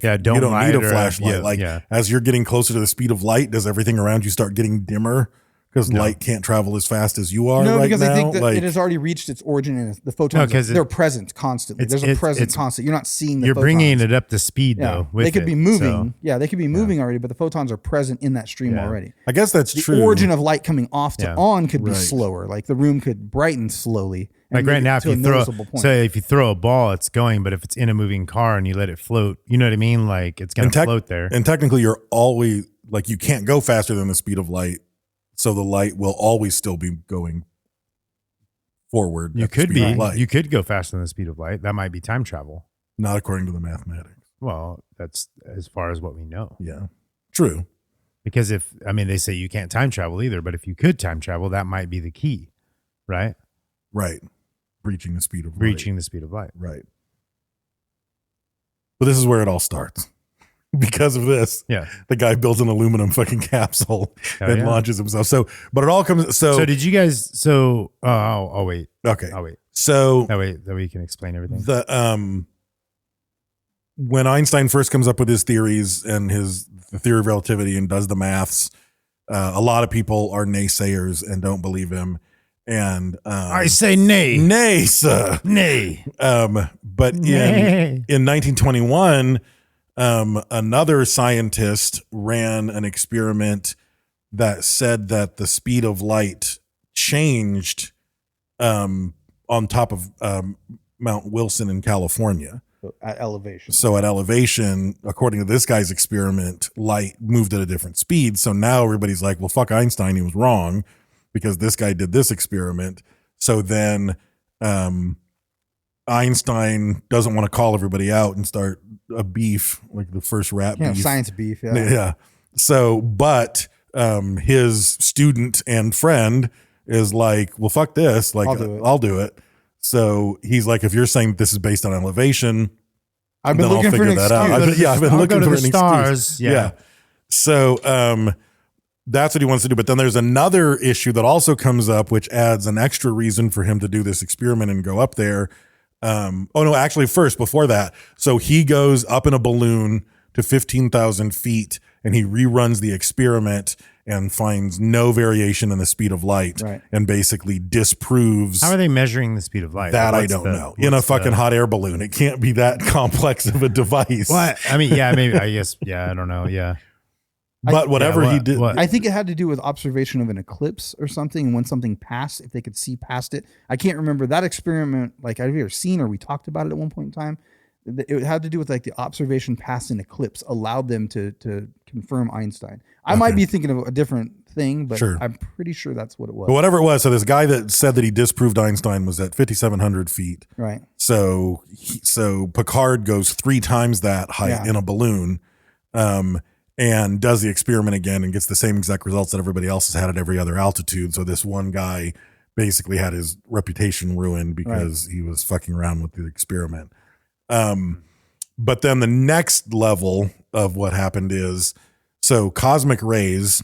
Yeah, you don't don't light need a or- flashlight. yeah. As you're getting closer to the speed of light, does everything around you start getting dimmer because light can't travel as fast as you are No, right because now? I think that it has already reached its origin, and the photons, 'cause they're present constantly. There's a present constant. You're not seeing the You're photons. bringing it up to speed, Yeah. though. With They could be it, moving. so- Yeah, they could be moving already, but the photons are present in that stream Yeah. already. I guess that's The true. origin of light coming off to Yeah. on could be Right. slower. Like the room could brighten slowly. and Like right make it now, if to a you throw, noticeable point. say if you throw a ball, it's going, but if it's in a moving car and you let it float, you know what I mean? Like, it's going to float there. And technically, you're always like, you can't go faster than the speed of light. So the light will always still be going forward. You at the could speed of be, light. you could go faster than the speed of light. That might be time travel. Not according to the mathematics. Well, that's as far as what we know. Yeah. True. Because they say you can't time travel either, but if you could time travel, that might be the key, right? Right. Reaching the speed of light. Reaching the speed of light. Right. But this is where it all starts. Because of this, Yeah. the guy builds an aluminum fucking capsule Hell and yeah. launches himself. So, but it all comes. So did you guys? So I'll wait. Okay. I'll wait. So That way you can explain everything. when Einstein first comes up with his theories and the theory of relativity and does the maths, a lot of people are naysayers and don't believe him. And I say nay. Nay, sir. Nay. But in 1921, another scientist ran an experiment that said that the speed of light changed on top of Mount Wilson in California. At elevation. So at elevation, according to this guy's experiment, light moved at a different speed. So now everybody's like, well, fuck Einstein, he was wrong because this guy did this experiment. So then Einstein doesn't want to call everybody out and start a beef, like the first rat beef. Science beef, yeah. Yeah. So, but his student and friend is like, well, fuck this. Like, I'll do it. So he's like, if you're saying this is based on elevation, I've been looking for an excuse. I've been looking for an stars. excuse. Yeah. So that's what he wants to do. But then there's another issue that also comes up, which adds an extra reason for him to do this experiment and go up there. First, before that. So he goes up in a balloon to 15,000 feet and he reruns the experiment and finds no variation in the speed of light, and basically disproves. How are they measuring the speed of light? That I don't know. In a fucking hot air balloon, it can't be that complex of a device. What? I mean, yeah, maybe. I guess. Yeah, I don't know. Yeah. But whatever he did, I think it had to do with observation of an eclipse or something. And when something passed, if they could see past it, I can't remember that experiment. Like, have you ever seen or we talked about it at one point in time? It had to do with like the observation past an eclipse allowed them to confirm Einstein. I might be thinking of a different thing, but I'm pretty sure that's what it was. But whatever it was, so this guy that said that he disproved Einstein was at 5,700 feet. Right. So Piccard goes 3 times that height in a balloon, and does the experiment again and gets the same exact results that everybody else has had at every other altitude. So this one guy basically had his reputation ruined because he was fucking around with the experiment. But then the next level of what happened is, so cosmic rays,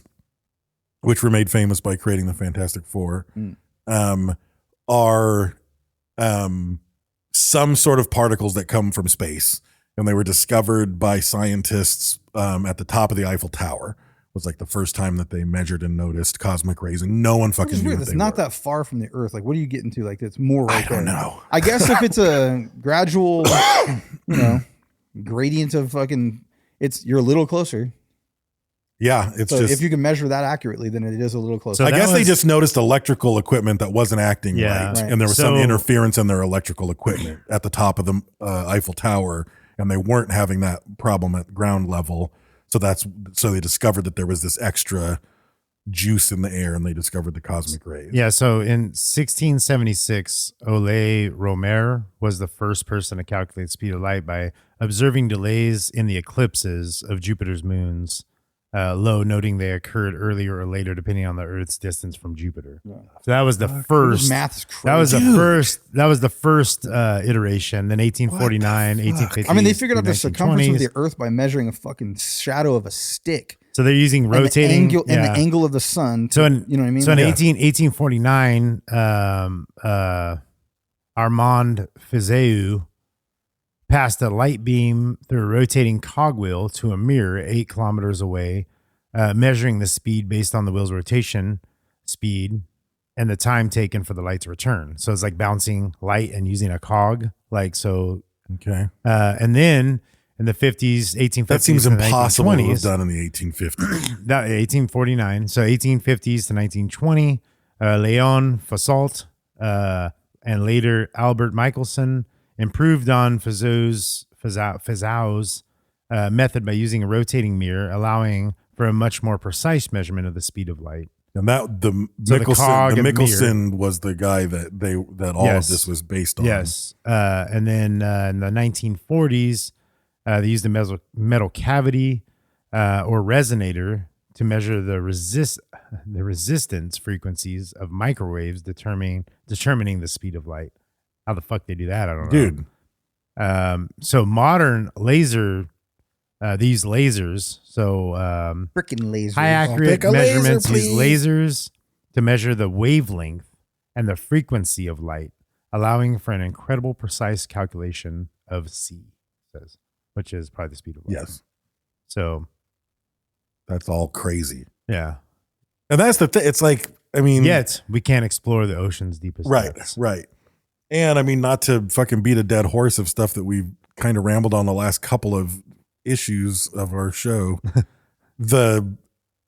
which were made famous by creating the Fantastic Four, are some sort of particles that come from space. And they were discovered by scientists at the top of the Eiffel Tower. It was like the first time that they measured and noticed cosmic rays, and no one fucking knew. It's not that far from the Earth. Like, what are you getting to? Like, it's more right there. I don't know. I guess if it's a gradual, gradient of fucking, you're a little closer. Yeah, it's so just if you can measure that accurately, then it is a little closer. So I guess they just noticed electrical equipment that wasn't acting right, and there was some interference in their electrical equipment at the top of the Eiffel Tower, and they weren't having that problem at ground level. So they discovered that there was this extra juice in the air, and they discovered the cosmic rays. Yeah. So in 1676, Ole Romer was the first person to calculate the speed of light by observing delays in the eclipses of Jupiter's moons. Low, noting they occurred earlier or later depending on the Earth's distance from Jupiter. Yeah. So that was the first. Math's crazy. That was the first iteration. Then 1849, 1850. I mean, they figured out the circumference of the Earth by measuring a fucking shadow of a stick. So they're using rotating and the angle of the sun. You know what I mean? So in 1849, Armand Fizeau passed a light beam through a rotating cogwheel to a mirror 8 kilometers away, measuring the speed based on the wheel's rotation speed and the time taken for the light to return. So it's like bouncing light and using a cog, like so. Okay. And then in the 50s, 1850s, that seems impossible to have done in the 1850s. 1849. So 1850s to 1920, Leon Fossault and later Albert Michelson improved on Fizeau's method by using a rotating mirror, allowing for a much more precise measurement of the speed of light. And that the Michelson was the guy that all of this was based on. Yes, and then in the 1940s, they used a metal cavity or resonator to measure the resistance frequencies of microwaves, determining the speed of light. How the fuck they do that? I don't know. Dude. So modern laser, these lasers, so freaking lasers, high accurate measurements use lasers to measure the wavelength and the frequency of light, allowing for an incredible precise calculation of C. Says. which is probably the speed of light. Yes. So That's all crazy. yeah. And that's the thing. It's like, I mean, Yet we can't explore the ocean's deepest right, depths. right. And I mean, not to fucking beat a dead horse of stuff that we've kind of rambled on the last couple of issues of our show.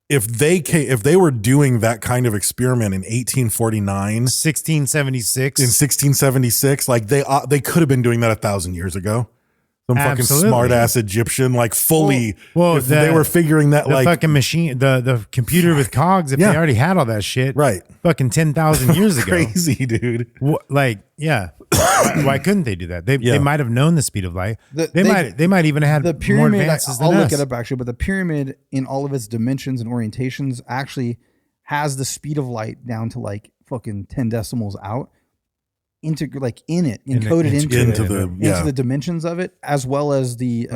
If they were doing that kind of experiment in 1849, 1676. in 1676, like they could have been doing that 1,000 years ago. Some Absolutely. fucking smart ass Egyptian, like fully. Well, if they were figuring that, the like fucking machine, the computer with cogs, if Yeah. they already had all that shit, right, fucking 10,000 years ago. crazy dude. Like, yeah. Why couldn't they do that? They Yeah. might have known the speed of light. They Might even have had the more pyramid. advances I'll than look us. it up actually, but the pyramid in all of its dimensions and orientations actually has the speed of light down to like fucking 10 decimals out. Encoded into the dimensions of it, as well as the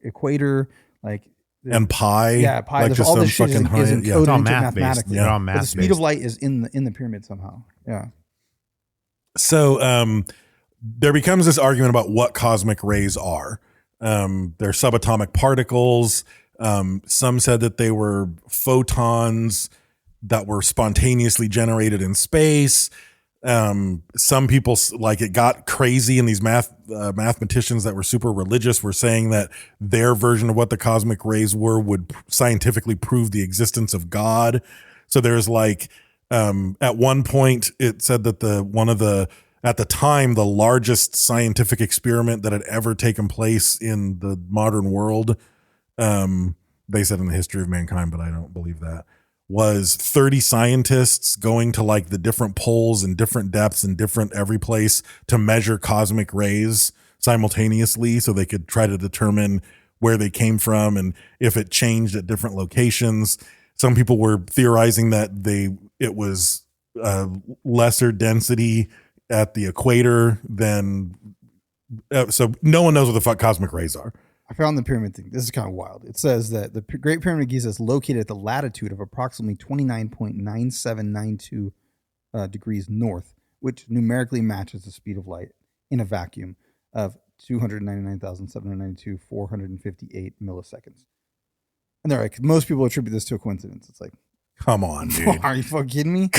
equator, like and pi. Yeah, pi. Like There's just all some this shit is fucking high. encoded Yeah. It's all into math based. mathematically. They're all But math the speed of based. light is in the pyramid somehow. Yeah. So there becomes this argument about what cosmic rays are. They're subatomic particles. Some said that they were photons that were spontaneously generated in space. Some people, like, it got crazy, and these mathematicians that were super religious were saying that their version of what the cosmic rays were would scientifically prove the existence of God. So there's like, at one point it said that at the time, the largest scientific experiment that had ever taken place in the modern world, they said in the history of mankind, but I don't believe that, was 30 scientists going to like the different poles and different depths and different every place to measure cosmic rays simultaneously so they could try to determine where they came from and if it changed at different locations. Some people were theorizing that it was lesser density at the equator than so no one knows what the fuck cosmic rays are. I found the pyramid thing. This is kind of wild. It says that the Great Pyramid of Giza is located at the latitude of approximately 29.9792 degrees north, which numerically matches the speed of light in a vacuum of 299,792,458 milliseconds. And they're like, most people attribute this to a coincidence. It's like, Come on, dude. are you fucking kidding me?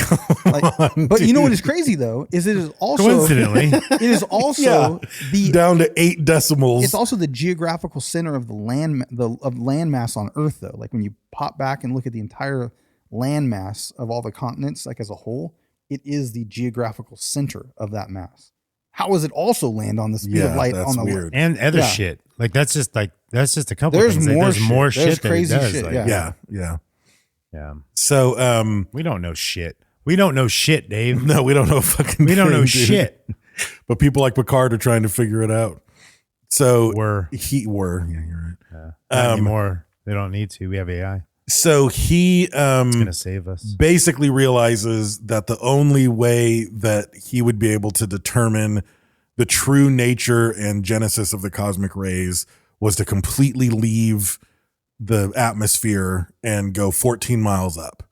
But dude. you know what is crarazy though is it is also Coincidentally, it is also the down to 8 decimals. It's also the geographical center of the land mass on Earth, though. Like when you pop back and look at the entire land mass of all the continents, like as a whole, it is the geographical center of that mass. How does it also land on the speed of light that's on the weird. and other Yeah. shit. Like that's just a couple. There's things. Like, more there's shit. more There's shit that crazy it does. shit, Like, yeah. Yeah. yeah. So We don't know shit. We don't know shit, Dave. no, we don't know fucking We don't know thing, dude. shit. But people like Piccard are trying to figure it out. So We're yeah, you're right. not anymore. They don't need to. We have AI. So he It's gonna save us. basically realizes that the only way that he would be able to determine the true nature and genesis of the cosmic rays was to completely leave the atmosphere and go 14 miles up.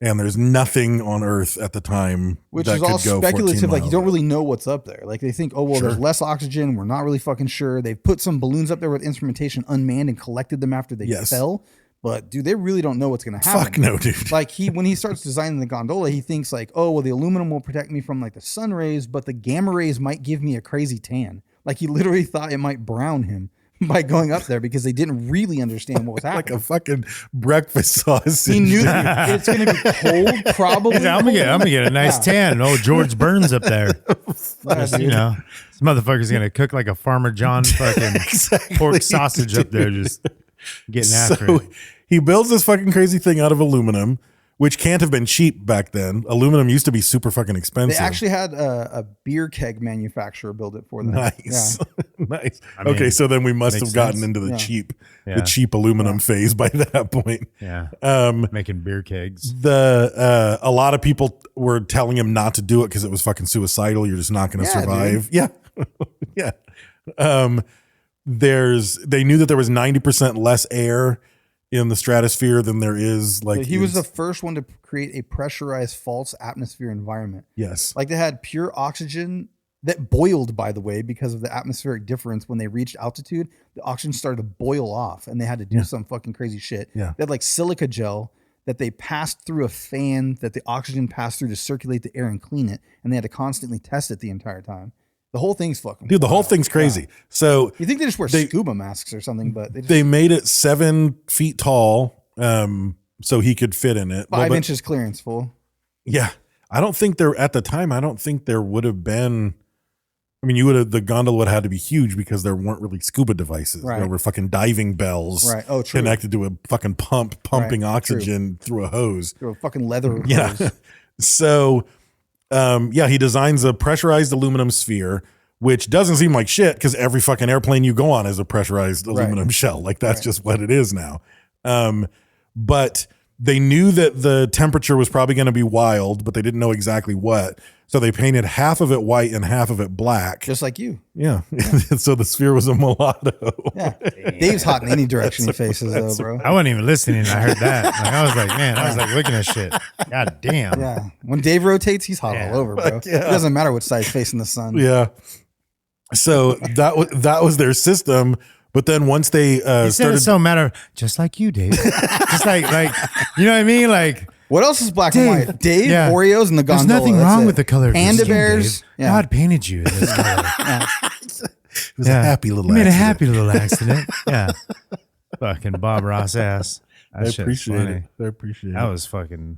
And there's nothing on Earth at the time Which that is all could go 14 speculative. Like you miles don't up. really know what's up there. Like they think, oh well, Sure. there's less oxygen. We're not really fucking sure. They've put some balloons up there with instrumentation unmanned and collected them after they Yes. fell. But dude, they really don't know what's gonna happen. Fuck no, dude. Like when he starts designing the gondola, he thinks like, oh well, the aluminum will protect me from like the sun rays, but the gamma rays might give me a crazy tan. Like he literally thought it might brown him by going up there because they didn't really understand what was Like happening. a fucking breakfast sausage. He knew that it's going to be cold, probably. I'm gonna get a nice tan. Oh, George Burns up there. Just, you know, this motherfucker's gonna cook like a Farmer John fucking Exactly, pork sausage up there, just getting after So it. he builds this fucking crazy thing out of aluminum, which can't have been cheap back then. Aluminum used to be super fucking They expensive. actually had a beer keg manufacturer build it for them. Nice. Nice. I mean, Okay, so then we must have makes gotten sense. into the Yeah. cheap Yeah. the cheap aluminum phase by that point. Yeah, Um making beer kegs. a lot of people were telling him not to do it because it was fucking suicidal. You're just not going to Yeah, survive. Yeah. Yeah. They knew that there was 90% less air in the stratosphere than there is like So he was the first one to create a pressurized false atmosphere environment. yes. Like they had pure oxygen that boiled, by the way, because of the atmospheric difference. When they reached altitude, the oxygen started to boil off, and they had to do some fucking crazy shit. Yeah. They had like silica gel that they passed through a fan that the oxygen passed through to circulate the air and clean it, and they had to constantly test it the entire time. The whole thing's fucking Dude, the whole thing's crazy. Yeah. So You think they just wear scuba masks or something, but they made it 7 feet tall, so he could fit in it. 5 inches clearance full. Yeah. I don't think at the time, I don't think there would have been, I mean, the gondola would have had to be huge because there weren't really scuba devices. Right. There were fucking diving bells connected to a fucking pump pumping oxygen through a hose. Through a fucking leather hose. So, he designs a pressurized aluminum sphere, which doesn't seem like shit because every fucking airplane you go on is a pressurized aluminum shell. Like that's just what it is now. But they knew that the temperature was probably going to be wild, but they didn't know exactly what. So they painted half of it white and half of it black. Just like you. Yeah. So the sphere was a mulatto. Yeah. Dave's hot in any direction he faces, though, bro. I wasn't even listening. I heard that. Like, I was like, man, I was like looking at shit. God damn. Yeah. When Dave rotates, he's hot all over, bro. Yeah. It doesn't matter which side's facing the sun. Yeah. So that was their system. But then once they started, so matter, just like you, Dave. Just like you know what I mean? Like, what else is black and white? Dave, yeah. Oreos, and the gondola. There's nothing wrong with the color of your Panda skin, bears. Dave. God painted you in this color. it was a happy little made accident. a happy little accident. Yeah. Fucking Bob Ross ass. I appreciate it. I appreciate it. That was fucking.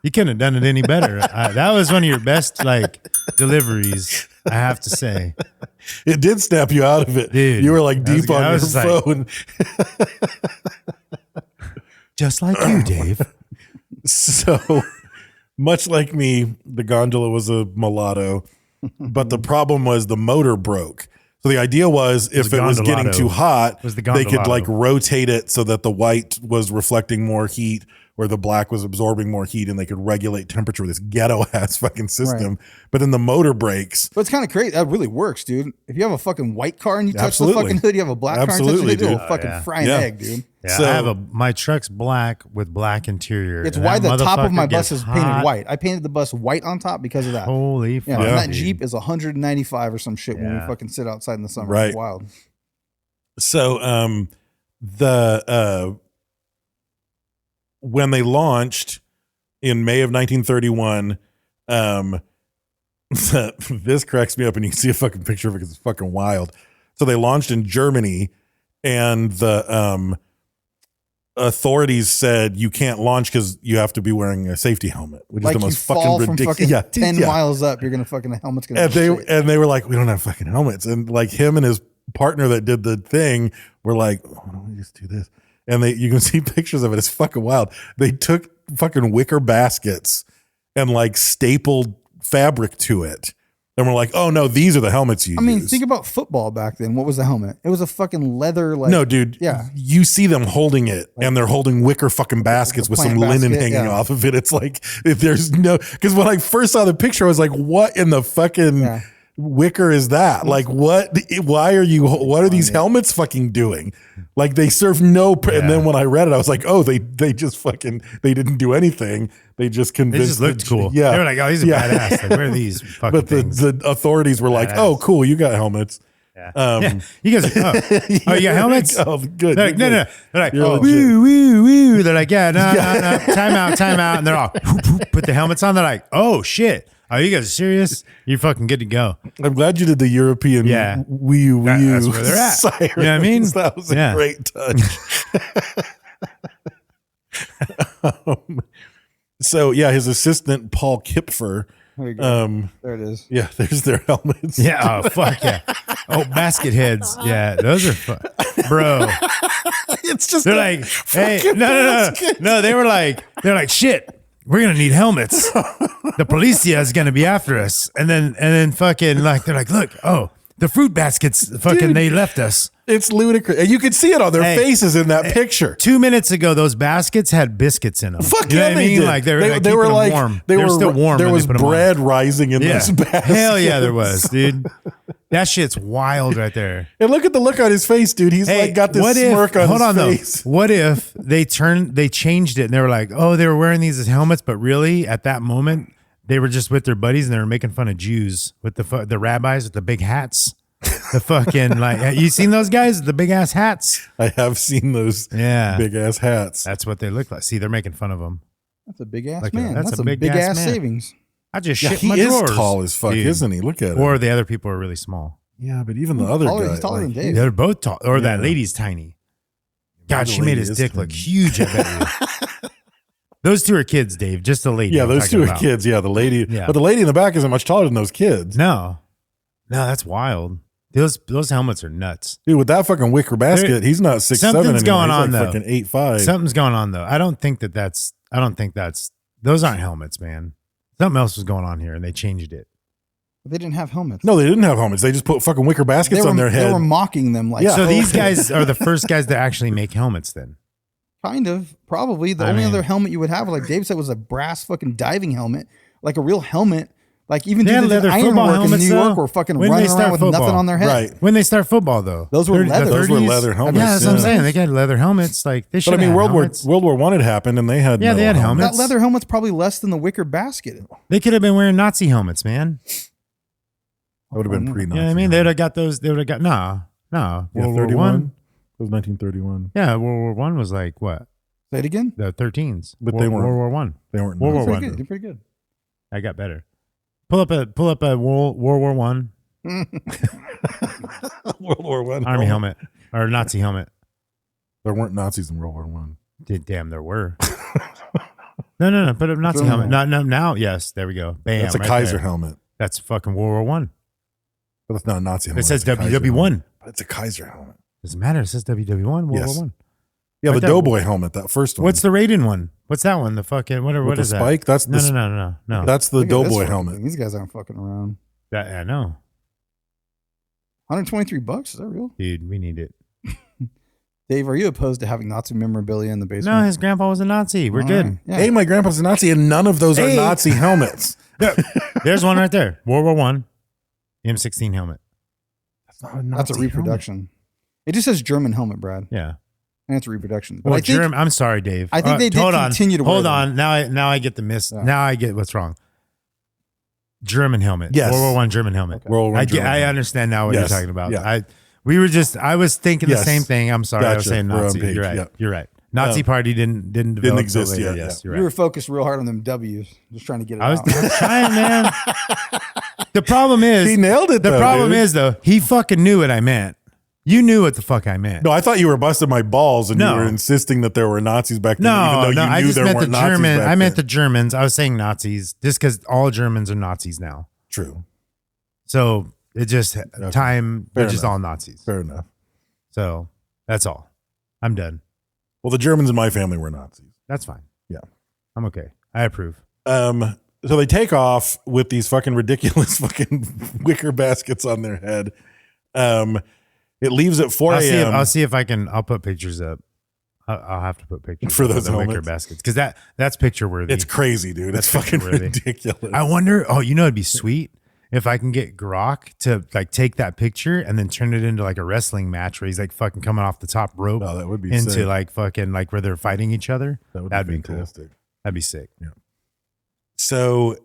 You couldn't have done it any better. That was one of your best deliveries, I have to say. It did snap you out of it. Dude, you were like deep on your phone. Just like you, Dave. So much like me, the gondola was a mulatto, but the problem was the motor broke. So the idea was if it was getting too hot, they could like rotate it so that the white was reflecting more heat where the black was absorbing more heat, and they could regulate temperature with this ghetto ass fucking system. Right. But then the motor breaks. But it's kind of crazy. That really works, dude. If you have a fucking white car and you touch the fucking hood, you have a black car and touch the hood, it'll fucking fry an egg, dude. Yeah, so, my truck's black with black interior. It's why the top of my bus is painted white. I painted the bus white on top because of that. Holy fuck. And that Jeep is 195 or some shit when we fucking sit outside in the summer. Right. It's wild. So when they launched in May of 1931, this cracks me up, and you can see a fucking picture of it because it's fucking wild. So they launched in Germany, and the authorities said you can't launch because you have to be wearing a safety helmet, which is the most fucking ridiculous. 10 miles up, you're gonna fucking helmet's gonna. And they were like, we don't have fucking helmets, and like him and his partner that did the thing were like, oh, why don't we just do this? And you can see pictures of it. It's fucking wild. They took fucking wicker baskets and like stapled fabric to it. And we're like, oh no, these are the helmets you use. Think about football back then. What was the helmet? It was a fucking leather, like. No, dude. Yeah. You see them holding it, and they're holding wicker fucking baskets with some linen hanging off of it. It's like, if there's no, because when I first saw the picture, I was like, what in the fucking wicker is that? Like, what are these helmets fucking doing? Like, they serve no, and then when I read it, I was like, oh, they just fucking, they didn't do anything. They just convinced. They just looked cool. Yeah. They were like, oh, these are badass. Like, where are these fucking things? But the authorities were like, oh, cool, you got helmets. Yeah. You guys, you got helmets? Oh, good. They're like, no. They're like, oh, woo, woo, woo. They're like, no. Time out. And they're all, put the helmets on. They're like, oh, shit. Oh, you guys are serious? You're fucking good to go. I'm glad you did the European wee that's where they're at. Sirens. You know what I mean? That was a great touch. So, his assistant, Paul Kipfer. There you go. There it is. Yeah, there's their helmets. Yeah, oh, fuck yeah. Oh, basket heads. Yeah, those are fun. Bro. It's just they're like, hey, no. They're like, shit. We're gonna need helmets. The policia is gonna be after us, and then fucking like they're like, look, oh, the fruit baskets, fucking, they left us. It's ludicrous, and you could see it on their faces in that picture. 2 minutes ago, those baskets had biscuits in them. Fuck you know yeah, what I mean? did. Like they were like warm. They were still warm. There was bread rising in those baskets. Hell yeah, there was, dude. That shit's wild right there. And look at the look on his face, dude. He's like got this smirk on his face. Though. What if they changed it and they were like, oh, they were wearing these as helmets, but really at that moment they were just with their buddies and they were making fun of Jews with the rabbis with the big hats. The fucking like, you seen those guys with the big ass hats? I have seen those big ass hats. That's what they look like. See, they're making fun of them. That's a big ass Like man. that's That's a a big big ass ass man. savings. I just Yeah, shit he my is drawers, tall as fuck, dude. isn't he? Look at him. Or the other people are really small. Yeah, but even the other guy, He's taller than Dave. They're both tall. Or that Yeah. lady's tiny. God, The she made lady his is dick look tiny. huge. I bet you. Those two are kids, Dave. Just the lady. Yeah, I'm those talking two are about. kids. Yeah, the lady, Yeah. but the lady in the back isn't much taller than those kids. No, that's wild. Those helmets are nuts. Dude, with that fucking wicker basket, he's not 6'7" something's anymore. going He's on, like though. fucking 8'5". Something's going on though. I don't think that's. Those aren't helmets, man. Something else was going on here, and they changed it. But they didn't have helmets. No, they didn't have helmets. They just put fucking wicker baskets on their They head. were mocking them like Yeah. So oh, these guys are the first guys that actually make helmets. Then kind of probably the I only mean- other helmet you would have, like Dave said, was a brass fucking diving helmet, like a real helmet. Like even They had dudes that did leather iron football work in helmets, New York though. were fucking When they running start around with football. nothing on their head. Right. when they start football, though, Those were leather. Those were 30s. leather helmets. Yeah, that's what I'm Yeah. saying. They got leather helmets. Like they should. But I mean, have World helmets. War One had happened, and they had Yeah, they had That helmets. leather helmet's probably less than the wicker basket. They could have been wearing Nazi helmets, man. That would have been pre. You know what I mean? They would have got those. They would have got no. Yeah, World War 31. One. It was 1931. Yeah, World War One was like what? Say it again. The 13s. But World, they weren't- World War One. They weren't. World War Nazis. One. Pretty good. You're pretty good. I got better. Pull up a World War One World War One Army helmet or Nazi helmet. There weren't Nazis in World War One. Damn, there were. No. Put a Nazi helmet. No. Now, yes. There we go. Bam. That's a right Kaiser there. helmet. That's fucking World War One. But that's not a Nazi helmet. It says It's a Kaiser WW1. helmet. But it's a Kaiser helmet. Doesn't matter. It says WW1. World Yes. War One. Yeah, Right the there. Doughboy helmet, that first one. What's the Raiden one? What's that one? The fucking whatever. With What the is spike? that? That's the No. That's the Look at this Doughboy fucking helmet. thing. These guys aren't fucking around. That I know, $123? Is that real? dude. We need it. Dave, are you opposed to having Nazi memorabilia in the basement? No, his grandpa was a Nazi. We're All good. right. Yeah. Hey, my grandpa's a Nazi, and none of those are Hey. Nazi helmets. There's one right there. World War One, M16 helmet. That's not a That's a Nazi reproduction. It just says German helmet, Brad. Yeah. And it's a reproduction. But Well, I think I'm sorry, Dave. I think they did hold continue to Hold wear on. Now I get the miss. Yeah. Now I get what's wrong. German helmet. Yes. World War One German helmet. Okay. World War I German I helmet. understand now what Yes. you're talking about. Yeah. I was thinking the Yes. same thing. I'm sorry. I was Gotcha. saying We're on Nazi. page. You're right. Yeah. You're right. Nazi party didn't develop exist till later. yet, Yes, yeah. you're you were right. focused real hard on them W's, just trying to get it I was out. trying, man. The problem is He nailed it, The though, problem dude. is though, he fucking knew what I meant. You knew what the fuck I meant. No, I thought you were busting my balls and No. you were insisting that there were Nazis back then, No, even though you I knew just there meant the weren't Nazis German. back I meant the then. Germans. I was saying Nazis just because all Germans are Nazis now. True. So it just time. They're Fair just enough. all Nazis. Fair enough. So that's all. I'm done. Well, the Germans in my family were Nazis. That's fine. Yeah. I'm okay. I approve. So they take off with these fucking ridiculous fucking wicker baskets on their head. It leaves at 4 a.m. I'll see if I can. I'll put pictures up. I'll have to put pictures For of those the wicker helmets? baskets because that's picture worthy. It's crazy, dude. It's That's fucking worthy. ridiculous. I wonder. Oh, it'd be sweet if I can get Grok to like take that picture and then turn it into like a wrestling match where he's like fucking coming off the top rope Oh, that would be into sick. like fucking like where they're fighting each other. That'd be cool. fantastic. That'd be sick. So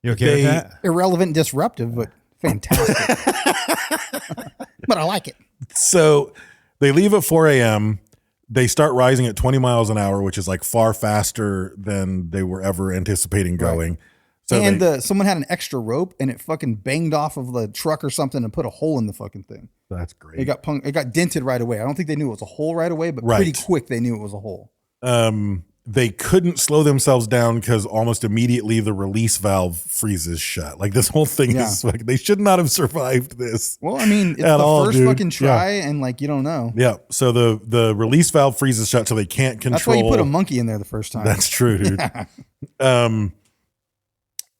You okay They- with that? Irrelevant, disruptive, but fantastic. But I like it. So they leave at 4 a.m. They start rising at 20 miles an hour, which is like far faster than they were ever anticipating going. So and they- someone had an extra rope and it fucking banged off of the truck or something and put a hole in the fucking thing. that's great. It got dented right away. I don't think they knew it was a hole right away, but Right. pretty quick they knew it was a hole. They couldn't slow themselves down because almost immediately the release valve freezes shut. Like this whole thing Yeah. is fucking, they should not have survived this. Well, I mean, it's At the all, first dude. fucking try and like you don't know. Yeah. So the release valve freezes shut, so they can't control. That's why you put a monkey in there the first time. That's true, dude.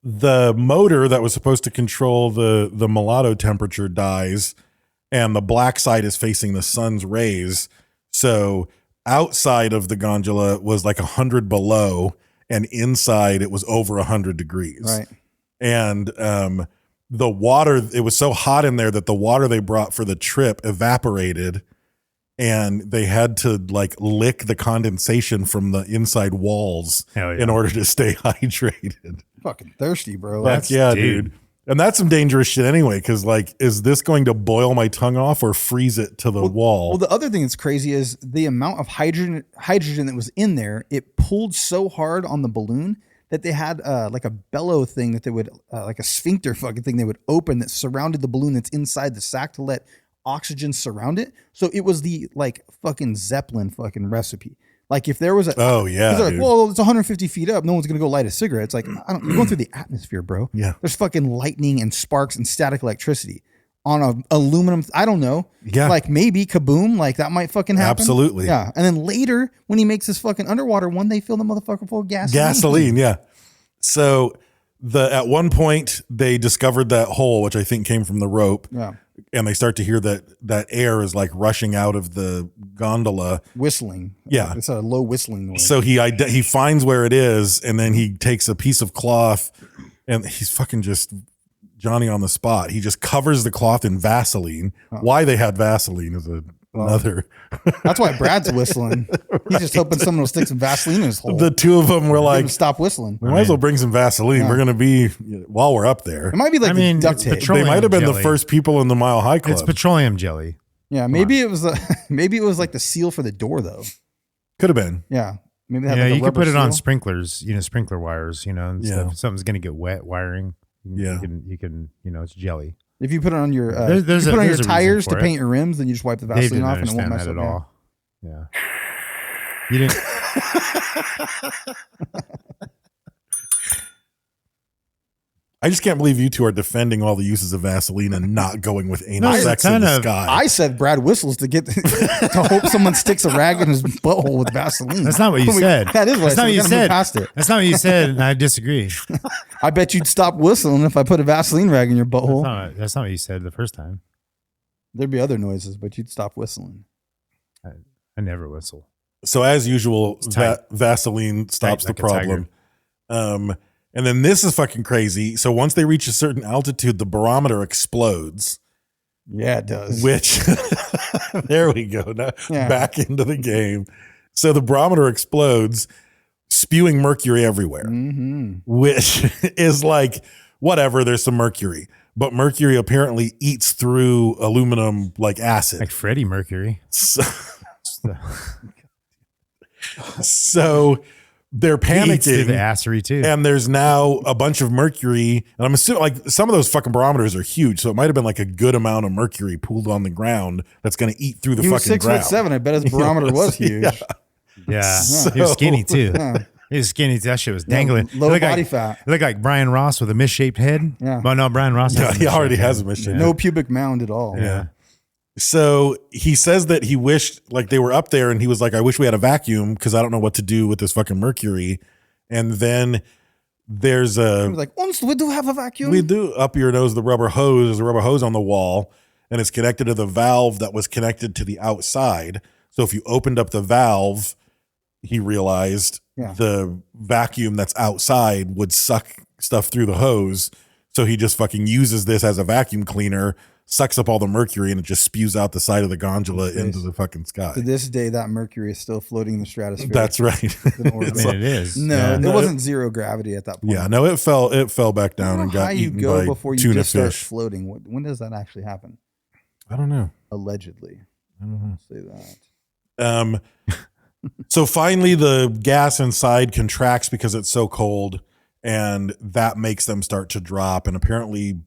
The motor that was supposed to control the mulatto temperature dies, and the black side is facing the sun's rays. So outside of the gondola was like 100 below, and inside it was over 100 degrees. Right. And the water, it was so hot in there that the water they brought for the trip evaporated, and they had to like lick the condensation from the inside walls Hell yeah. in order to stay hydrated. fucking thirsty, bro. That's dude. And that's some dangerous shit anyway, because like, is this going to boil my tongue off or freeze it to the wall? Well, the other thing that's crazy is the amount of hydrogen that was in there. It pulled so hard on the balloon that they had like a bellow thing that they would, like a sphincter fucking thing they would open that surrounded the balloon that's inside the sac to let oxygen surround it. So it was the like fucking Zeppelin fucking recipe. Like if there was a, they're like, well, it's 150 feet up. No one's going to go light a cigarette. It's like, you're going through the atmosphere, bro. Yeah. There's fucking lightning and sparks and static electricity on a aluminum. I don't know. Yeah. Like maybe kaboom. Like that might fucking happen. Absolutely. Yeah. And then later when he makes this fucking underwater one, they fill the motherfucker full of gasoline. Yeah. So at one point they discovered that hole, which I think came from the rope. Yeah. And they start to hear that air is like rushing out of the gondola. Whistling. Yeah. It's a low whistling noise. So he finds where it is, and then he takes a piece of cloth, and he's fucking just Johnny on the spot. He just covers the cloth in Vaseline. Why they had Vaseline is another. That's why Brad's whistling. He's just hoping someone will stick some Vaseline in his hole. The two of them were like, stop whistling. we might as well bring some Vaseline. Yeah. We're going to be, while we're up there. It might be like duct tape. They might have been the first people in the Mile High Club. It's petroleum jelly. Yeah, maybe it was like the seal for the door though. Could have been. Yeah. Maybe you could put it on sprinklers, sprinkler wires, and stuff. If something's going to get wet wiring, you can, it's jelly. If you put it on your there's your tires to paint your rims, then you just wipe the Vaseline off and it won't mess up at all. Yeah. You didn't. I just can't believe you two are defending all the uses of Vaseline and not going with anal sex in the sky. I said Brad whistles to get to hope someone sticks a rag in his butthole with Vaseline. That's not what you said. That is what I said. You said. That's not what you said, and I disagree. I bet you'd stop whistling if I put a Vaseline rag in your butthole. That's not what you said the first time. There'd be other noises, but you'd stop whistling. I never whistle. So as usual, Vaseline stops the problem. And then this is fucking crazy. So once they reach a certain altitude, the barometer explodes. Yeah, it does. Which, there we go. Now, back into the game. So the barometer explodes, spewing mercury everywhere, which is like, whatever, there's some mercury. But mercury apparently eats through aluminum like acid. Like Freddie Mercury. So they're panicking. The assery too. And there's now a bunch of mercury. And I'm assuming like some of those fucking barometers are huge. So it might have been like a good amount of mercury pooled on the ground that's going to eat through the fucking ground. 6'7". I bet his barometer was huge. Yeah. He was skinny too. He was skinny. That shit was dangling. Low body fat. It looked like Brian Ross with a misshaped head. Yeah. But no, Brian Ross he already has a misshaped head. No pubic mound at all. Yeah. So he says that he wished like they were up there and he was like, I wish we had a vacuum because I don't know what to do with this fucking mercury. And then there's we do have a vacuum. We do. Up your nose, the rubber hose. There's a rubber hose on the wall and it's connected to the valve that was connected to the outside. So if you opened up the valve, he realized the vacuum that's outside would suck stuff through the hose. So he just fucking uses this as a vacuum cleaner, sucks up all the mercury, and it just spews out the side of the gondola into the fucking sky. To this day, that mercury is still floating in the stratosphere. That's right. It is. No, it wasn't zero gravity at that point. Yeah, no, it fell back down and got eaten by before you tuna just start fish. floating. When does that actually happen? I don't know. Allegedly. I don't know. Say that. So finally, the gas inside contracts because it's so cold, and that makes them start to drop. And apparently,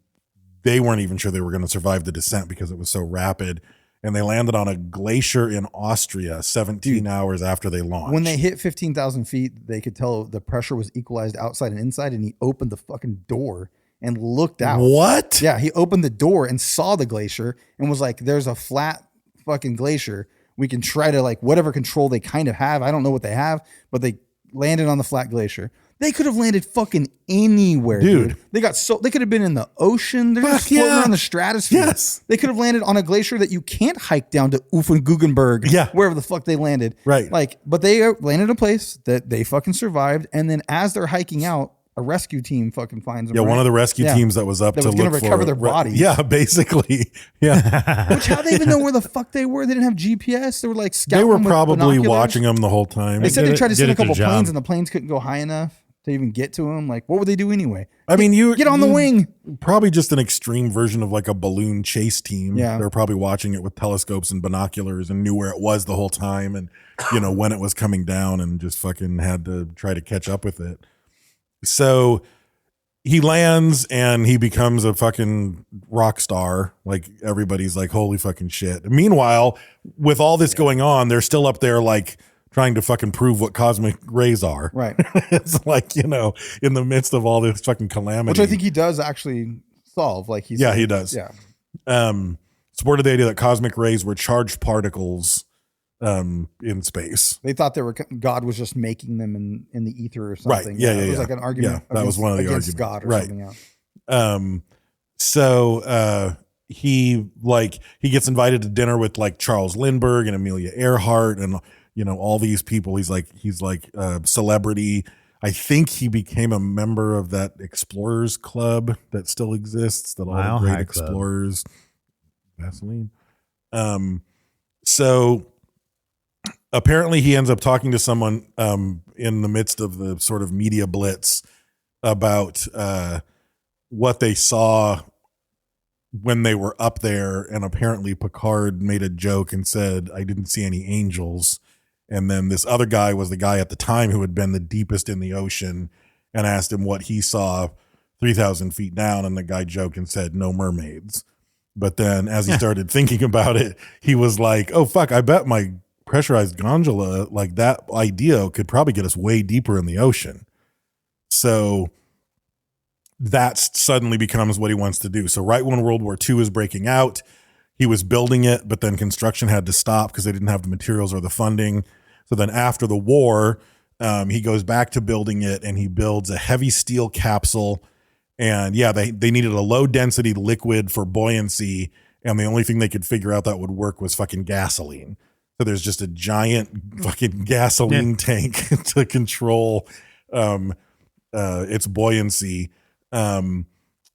they weren't even sure they were going to survive the descent because it was so rapid. And they landed on a glacier in Austria 17 hours after they launched. When they hit 15,000 feet, they could tell the pressure was equalized outside and inside, and he opened the fucking door and looked out. What? Yeah, he opened the door and saw the glacier and was like, there's a flat fucking glacier. We can try to like whatever control they kind of have. I don't know what they have, but they landed on the flat glacier. They could have landed fucking anywhere, dude. They could have been in the ocean. They're just floating around the stratosphere. Yes. They could have landed on a glacier that you can't hike down to Uffenguggenberg. Yeah. Wherever the fuck they landed. Right. Like, but they landed in a place that they fucking survived. And then as they're hiking out, a rescue team fucking finds them. Yeah, one of the rescue teams that was up to going to recover their bodies. Yeah, basically. Yeah. Which, how they even know where the fuck they were? They didn't have GPS. They were like scouting. They were probably watching them the whole time. They said they tried to send a couple planes and the planes couldn't go high enough to even get to him? Like, what would they do anyway? I mean, you Get on the wing. Probably just an extreme version of like a balloon chase team. Yeah. They're probably watching it with telescopes and binoculars and knew where it was the whole time and, when it was coming down and just fucking had to try to catch up with it. So he lands and he becomes a fucking rock star. Like everybody's like, holy fucking shit. Meanwhile, with all this going on, they're still up there like trying to fucking prove what cosmic rays are. Right. It's like, in the midst of all this fucking calamity. Which I think he does actually solve. Like he does. Yeah. Supported the idea that cosmic rays were charged particles in space. They thought God was just making them in the ether or something. Right. Yeah. It was like an argument. Yeah, that was one of the against arguments. God or right. something. Yeah. So he gets invited to dinner with like Charles Lindbergh and Amelia Earhart and all these people. He's like a celebrity. I think he became a member of that Explorers Club that still exists. That all the great explorers. Vaseline. So apparently he ends up talking to someone in the midst of the sort of media blitz about what they saw when they were up there. And apparently Piccard made a joke and said, I didn't see any angels. And then this other guy was the guy at the time who had been the deepest in the ocean and asked him what he saw 3,000 feet down. And the guy joked and said, no mermaids. But then as he started thinking about it, he was like, oh, fuck, I bet my pressurized gondola, like that idea could probably get us way deeper in the ocean. So that suddenly becomes what he wants to do. So right when World War II is breaking out, he was building it, but then construction had to stop because they didn't have the materials or the funding. So then after the war, he goes back to building it and he builds a heavy steel capsule. And yeah, they needed a low density liquid for buoyancy. And the only thing they could figure out that would work was fucking gasoline. So there's just a giant fucking gasoline tank to control its buoyancy.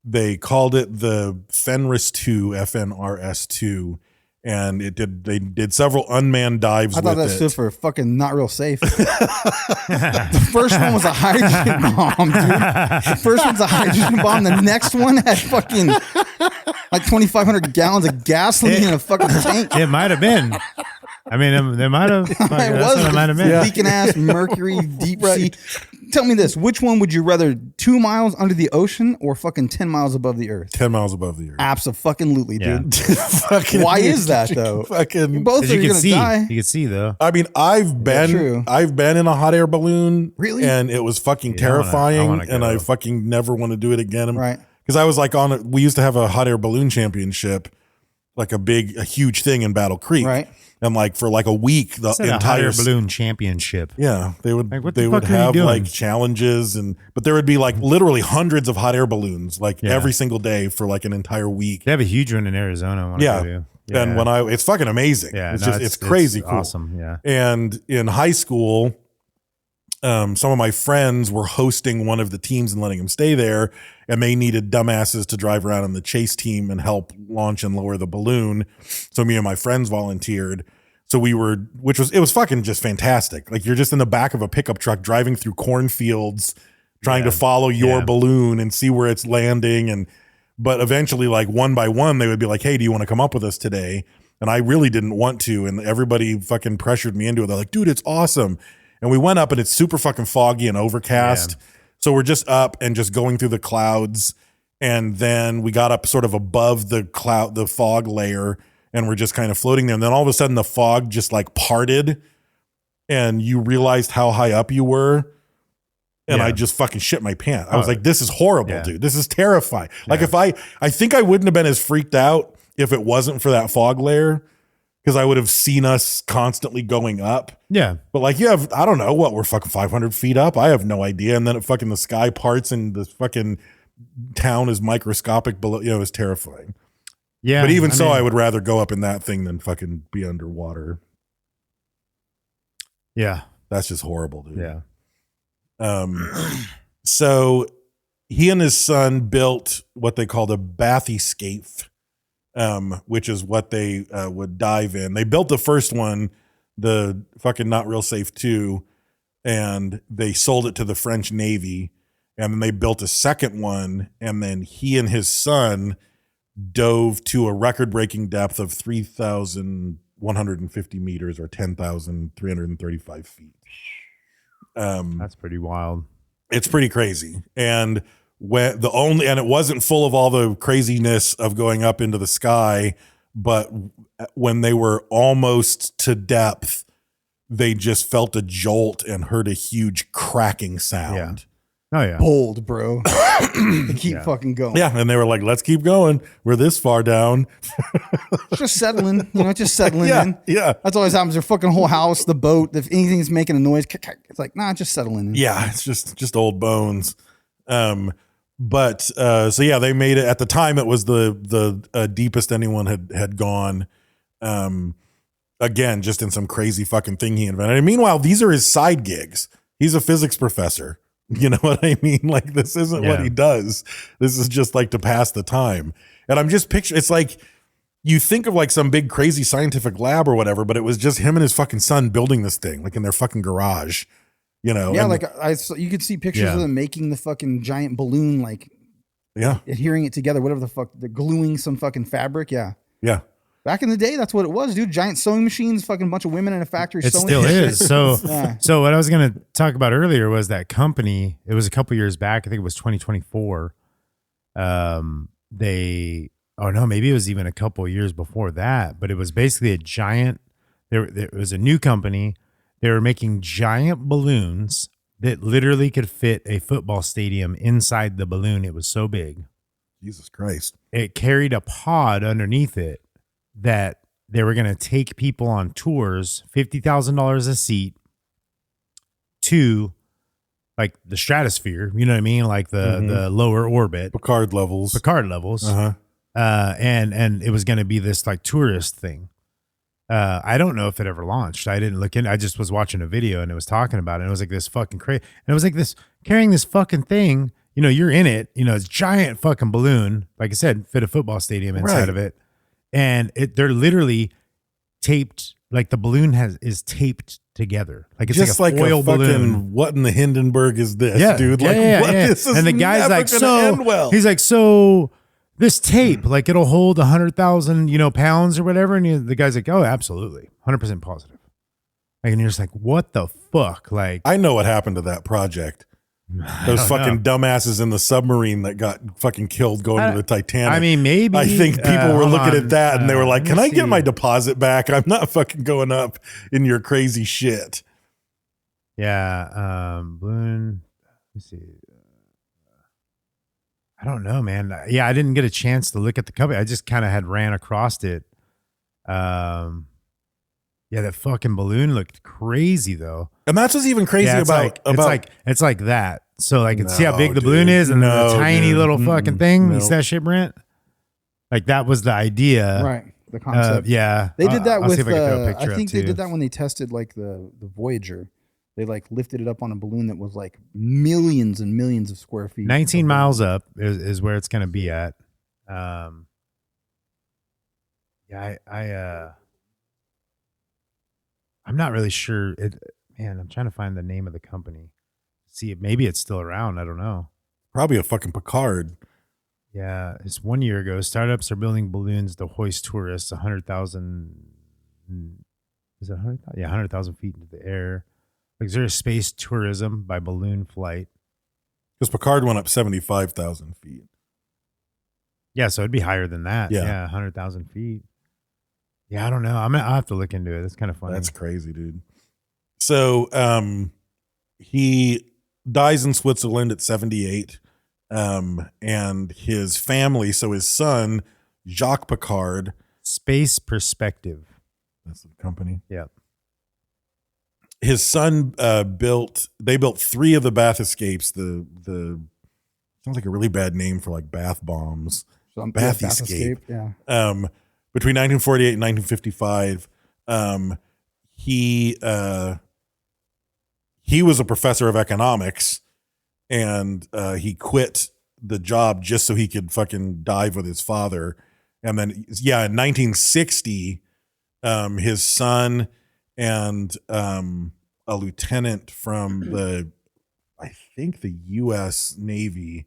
They called it the Fenris 2, FNRS2, and they did several unmanned dives. I thought that stood for fucking not real safe. The first one was a hydrogen bomb, dude. The first one's a hydrogen bomb. The next one had fucking like 2,500 gallons of gasoline in a fucking tank. It might have been. I mean, they might have. It might have been. Leaking ass mercury, deep sea. Tell me this: which one would you rather? 2 miles under the ocean or fucking 10 miles above the earth? 10 miles above the earth. Absolutely, dude. Fucking why is that though? Fucking both are gonna die. You can see though. I mean, I've been in a hot air balloon, really, and it was fucking terrifying, and I fucking never want to do it again. Right? Because I was like we used to have a hot air balloon championship, like a huge thing in Battle Creek, right? And like for like a week, the entire balloon championship. Yeah, they would like, they would have like challenges but there would be like literally hundreds of hot air balloons like every single day for like an entire week. They have a huge one in Arizona. Yeah. And it's fucking amazing. Yeah, it's crazy cool. Awesome. Yeah. And in high school, some of my friends were hosting one of the teams and letting them stay there, and they needed dumbasses to drive around in the chase team and help launch and lower the balloon. So me and my friends volunteered. So it was fucking just fantastic. Like you're just in the back of a pickup truck driving through cornfields, trying to follow your balloon and see where it's landing. But eventually, like one by one, they would be like, hey, do you want to come up with us today? And I really didn't want to. And everybody fucking pressured me into it. They're like, dude, it's awesome. And we went up and it's super fucking foggy and overcast. Yeah. So we're just up and just going through the clouds. And then we got up sort of above the fog layer, and we're just kind of floating there. And then all of a sudden the fog just like parted and you realized how high up you were. And I just fucking shit my pants. I was like, this is horrible, dude. This is terrifying. Like if I think I wouldn't have been as freaked out if it wasn't for that fog layer, because I would have seen us constantly going up. Yeah. But like I don't know what, we're fucking 500 feet up. I have no idea. And then it fucking the sky parts and the fucking town is microscopic below. It was terrifying. Yeah. But even I would rather go up in that thing than fucking be underwater. Yeah. That's just horrible, dude. Yeah. So he and his son built what they called a bathyscaphe, which is what they would dive in. They built the first one, the fucking not real safe 2, and they sold it to the French Navy, and then they built a second one, and then he and his son dove to a record-breaking depth of 3,150 meters or 10,335 feet. That's pretty wild. It's pretty crazy. And it wasn't full of all the craziness of going up into the sky, but when they were almost to depth, they just felt a jolt and heard a huge cracking sound. Yeah. Oh yeah. Bold, bro. They keep fucking going. Yeah, and they were like, let's keep going. We're this far down. Just settling, just settling Yeah, in. yeah. That's always happens. Their fucking whole house, the boat, if anything's making a noise, it's like, nah, just settling in. Yeah, it's just old bones. So yeah, they made it. At the time, it was the deepest anyone had gone. Again, just in some crazy fucking thing he invented. And meanwhile, these are his side gigs. He's a physics professor. You know what I mean? Like, this isn't what he does. This is just like to pass the time. And I'm just picturing, it's like, you think of like some big crazy scientific lab or whatever, but it was just him and his fucking son building this thing, like in their fucking garage, you know? Yeah, and like you could see pictures of them making the fucking giant balloon, like adhering it together, whatever the fuck, they're gluing some fucking fabric. Yeah. Yeah. Back in the day, that's what it was, dude. Giant sewing machines, fucking bunch of women in a factory It sewing. still is. So, Yeah. so what I was going to talk about earlier was that company. It was a couple years back. I think it was 2024. Maybe it was even a couple years before that. But it was basically a giant. There was a new company. They were making giant balloons that literally could fit a football stadium inside the balloon. It was so big. Jesus Christ. It carried a pod underneath it that they were going to take people on tours, $50,000 a seat, to like the stratosphere, you know what I mean? Like the lower orbit. Piccard levels. Uh-huh. And it was going to be this like tourist thing. I don't know if it ever launched. I didn't look in. I just was watching a video and it was talking about it. And it was like this fucking crazy. And it was like this carrying this fucking thing, you're in it, it's giant fucking balloon. Like I said, fit a football stadium inside of it. And they're literally taped, like the balloon is taped together. Like it's just like a foil balloon. What in the Hindenburg is this, dude? Yeah, Like, yeah. This is and the guy's like, end well. He's like, so this tape, like it'll hold 100,000, pounds or whatever. And the guy's like, oh, absolutely. 100% positive. Like, and you're just like, what the fuck? Like, I know what happened to that project. Those fucking dumbasses in the submarine that got fucking killed going to the Titanic. I mean, maybe. I think people were looking at that and they were like, can I get my see. deposit back? I'm not fucking going up in your crazy shit. Yeah. Balloon. Let me see. I don't know, man. Yeah, I didn't get a chance to look at the company. I just kind of had ran across it. Yeah, that fucking balloon looked crazy though. And that's what's even crazy it's like that. So like, see how big the balloon is and the tiny little fucking thing. You see that shit, Brent? Like that was the idea. Right. The concept. Yeah. They did that I'll see with, if I can throw a picture I up think they too. did that when they tested like the Voyager. They like lifted it up on a balloon that was like millions and millions of square feet. 19 miles up is where it's going to be at. I'm not really sure. Man, I'm trying to find the name of the company. See, maybe it's still around. I don't know. Probably a fucking Piccard. Yeah, it's 1 year ago. Startups are building balloons to hoist tourists 100,000. Is it 100,000? Yeah, 100,000 feet into the air. Luxurious space tourism by balloon flight. Because Piccard went up 75,000 feet. Yeah, so it'd be higher than that. Yeah. 100,000 feet. Yeah, I don't know. I'll have to look into it. It's kind of funny. That's crazy, dude. So he dies in Switzerland at 78. And his family, so his son, Jacques Piccard. Space Perspective. That's the company. Yeah. His son built three of the bathyscapes. The sounds like a really bad name for like bath bombs. Bathyscape. Yeah. Between 1948 and 1955, he was a professor of economics, and he quit the job just so he could fucking dive with his father. And then, in 1960, his son and a lieutenant from I think the U.S. Navy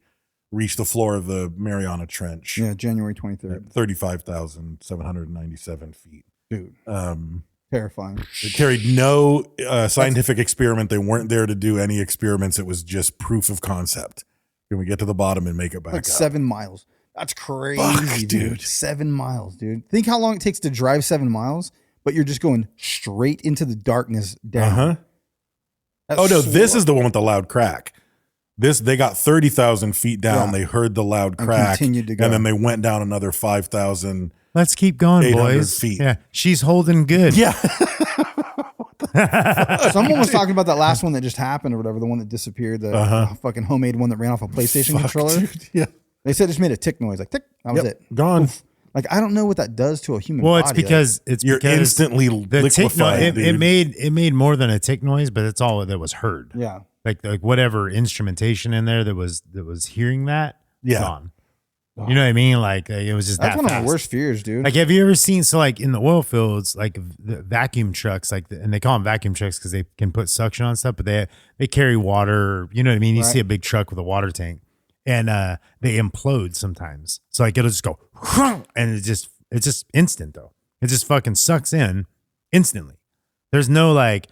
reached the floor of the Mariana Trench. Yeah, January 23rd. 35,797 feet. Dude. Terrifying. It carried no scientific experiment. They weren't there to do any experiments. It was just proof of concept. Can we get to the bottom and make it back like up? 7 miles. That's crazy, Fuck, dude. 7 miles, dude. Think how long it takes to drive 7 miles, but you're just going straight into the darkness down. Uh-huh. Oh, no, this is the one with the loud crack. They got 30,000 feet down. Yeah. They heard the loud crack. Continued to go. And then they went down another 5,000. Let's keep going, 800 boys. feet. Yeah, she's holding good. Yeah. Someone was talking about that last one that just happened or whatever, the one that disappeared, the fucking homemade one that ran off a PlayStation controller. Dude, yeah. They said it just made a tick noise, like tick. That was it. Gone. Oof. Like I don't know what that does to a human. Well, body. it's because You're instantly the tick noise. liquefied, It made more than a tick noise, but it's all that was heard. Yeah. Like whatever instrumentation in there that was hearing that. Yeah. Gone. You know what I mean? Like it was just That's that one fast. of my worst fears, dude. Like, have you ever seen, so like in the oil fields, like the vacuum trucks, and they call them vacuum trucks because they can put suction on stuff, but they carry water. You know what I mean? You see a big truck with a water tank, and they implode sometimes. So like it'll just go, and it's just instant though. It just fucking sucks in instantly. There's no like,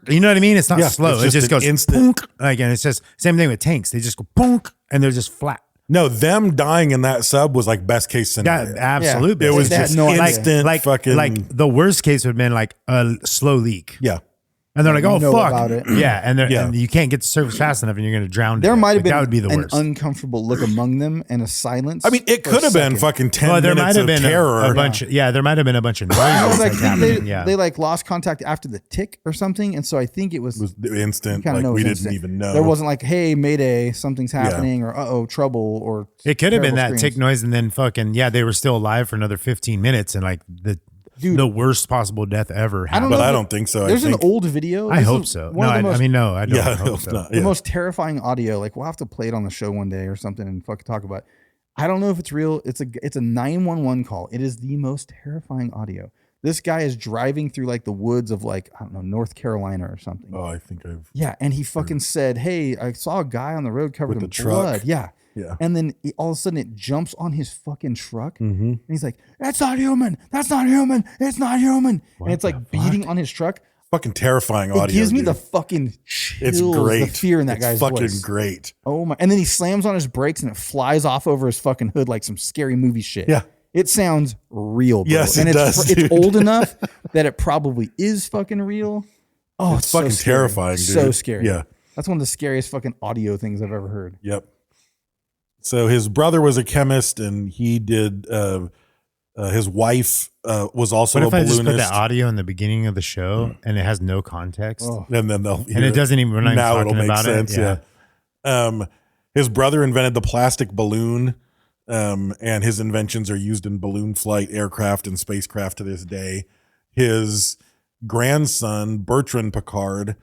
you know what I mean? It's not slow. It's It just goes instant. punk. Like, and it's just same thing with tanks. They just go punk, and they're just flat. No, them dying in that sub was like best case scenario. Yeah, absolutely. It was They had just no idea. instant fucking. like the worst case would have been like a slow leak. Yeah. And they're like, oh, know fuck. about it. Yeah. And, Yeah. and you can't get to surface fast enough and you're going to drown. to There death. might have Like, been that would be the an worst. uncomfortable look among them and a silence. I mean, it for a could have been second. fucking 10 Well, there might minutes have of been terror. a bunch. There might have been a bunch of noise. It was like happening. they like lost contact after the tick or something, and so I think it was. It was instant. kinda Like know it we was didn't instant. even know. There wasn't like, hey, Mayday, something's happening, or trouble, or It could have been that terrible tick screams. noise and then fucking, they were still alive for another 15 minutes and like the worst possible death ever I don't happened. know. But I if don't think so. There's I think, an old video. I This hope is so. one No, of the most, no, I don't Yeah, I hope hope so. not. the Yeah. most terrifying audio. Like we'll have to play it on the show one day or something and fucking talk about it. I don't know if it's real. It's a 911 call. It is the most terrifying audio. This guy is driving through like the woods of like, I don't know, North Carolina or something. Oh, I think I've. Yeah, and he fucking said, "Hey, I saw a guy on the road covered With in the truck? blood." Yeah, Yeah. and then all of a sudden it jumps on his fucking truck, Mm-hmm. and he's like, "That's not human. That's not human. It's not human." and it's the like beating on his truck. Fucking terrifying It audio. gives me dude. the fucking chills, It's great. the fear in that it's guy's fucking voice. great. Oh my! And then he slams on his brakes and it flies off over his fucking hood like some scary movie shit. Yeah. It sounds real, bro. Yes, and it it's, does, It's dude. old enough that it probably is fucking real. Oh, It's fucking so scary. terrifying, dude. So scary. Yeah. That's one of the scariest fucking audio things I've ever heard. Yep. So his brother was a chemist, and he did. His wife was also What a if I just balloonist. put the audio in the beginning of the show and it has no context? Oh. and then they'll. And it doesn't even, we're not even now it'll talking make about sense. it. Yeah. His brother invented the plastic balloon, and his inventions are used in balloon flight, aircraft, and spacecraft to this day. His grandson Bertrand Piccard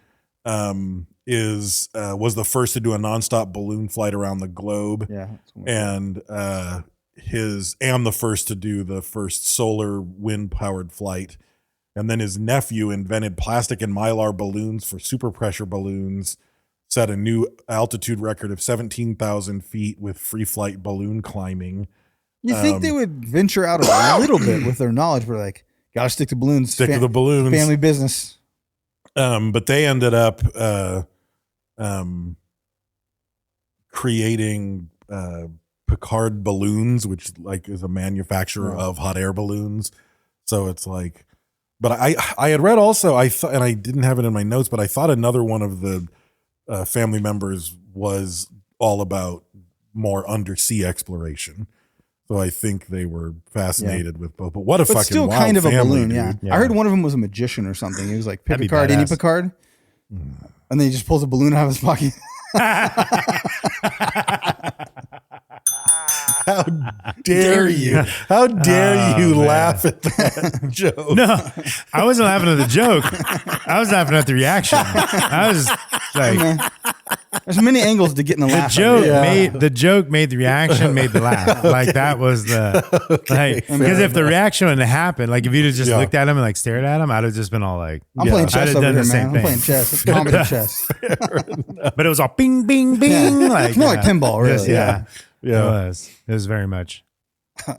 was the first to do a nonstop balloon flight around the globe. Yeah. And the first to do the first solar wind powered flight. And then his nephew invented plastic and mylar balloons for super pressure balloons, set a new altitude record of 17,000 feet with free flight balloon climbing. You think they would venture out a little bit with their knowledge, but like, gotta stick to balloons. Stick to the balloons. Family business. But they ended up creating Piccard balloons, which like is a manufacturer of hot air balloons. So it's like, but I had read also, I thought, and I didn't have it in my notes, but I thought another one of the family members was all about more undersea exploration. So I think they were fascinated with both. But what a But fucking still wild kind of a family, balloon, dude. yeah. I heard one of them was a magician or something. He was like, That'd be Piccard, any badass. Piccard? And then he just pulls a balloon out of his pocket. How dare you? How dare you laugh at that joke? No, I wasn't laughing at the joke. I was laughing at the reaction. I was like, There's many angles to getting a The laugh. joke made the reaction, made the laugh. Like that was the because if the reaction wouldn't have happened, like if you'd have just looked at him and like stared at him, I'd have just been all like, I'm playing chess I'd have over done here, the same man. I'm thing. playing chess. It's comedy chess. But it was all bing, bing, bing. Yeah. Like It's more like pinball, really. Just, yeah. Yeah. It was very much.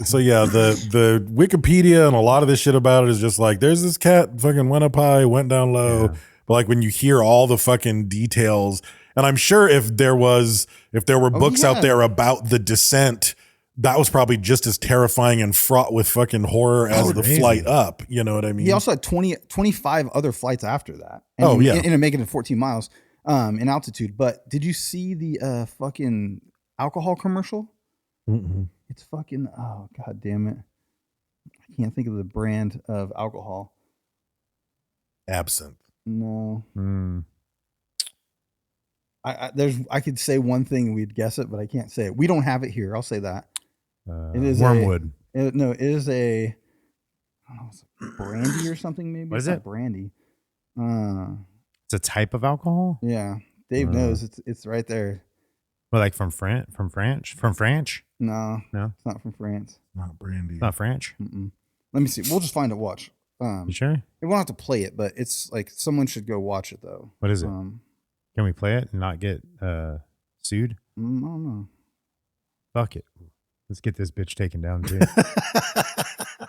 So yeah, the Wikipedia and a lot of this shit about it is just like, there's this cat fucking went up high, went down low. Yeah. But like when you hear all the fucking details, and I'm sure if there were books out there about the descent, that was probably just as terrifying and fraught with fucking horror as the flight up. You know what I mean? He also had 25 other flights after that. Oh, yeah. And making it 14 miles in altitude. But did you see the fucking alcohol commercial? Mm-mm. It's fucking, oh, God damn it. I can't think of the brand of alcohol. Absinthe. No. Mm. I could say one thing and we'd guess it, but I can't say it. We don't have it here. I'll say that. It is Wormwood. It is I don't know, it's brandy or something maybe. What is It's not it? brandy. It's a type of alcohol? Yeah. Dave knows. It's right there. Well, like from French? From French? No, No, it's not from France. Not brandy. it's not French. Mm-mm. Let me see. We'll just find it. Watch. You sure? We won't have to play it, but it's like someone should go watch it though. What is it? I Can we play it and not get sued? don't know. Fuck it. Let's get this bitch taken down too.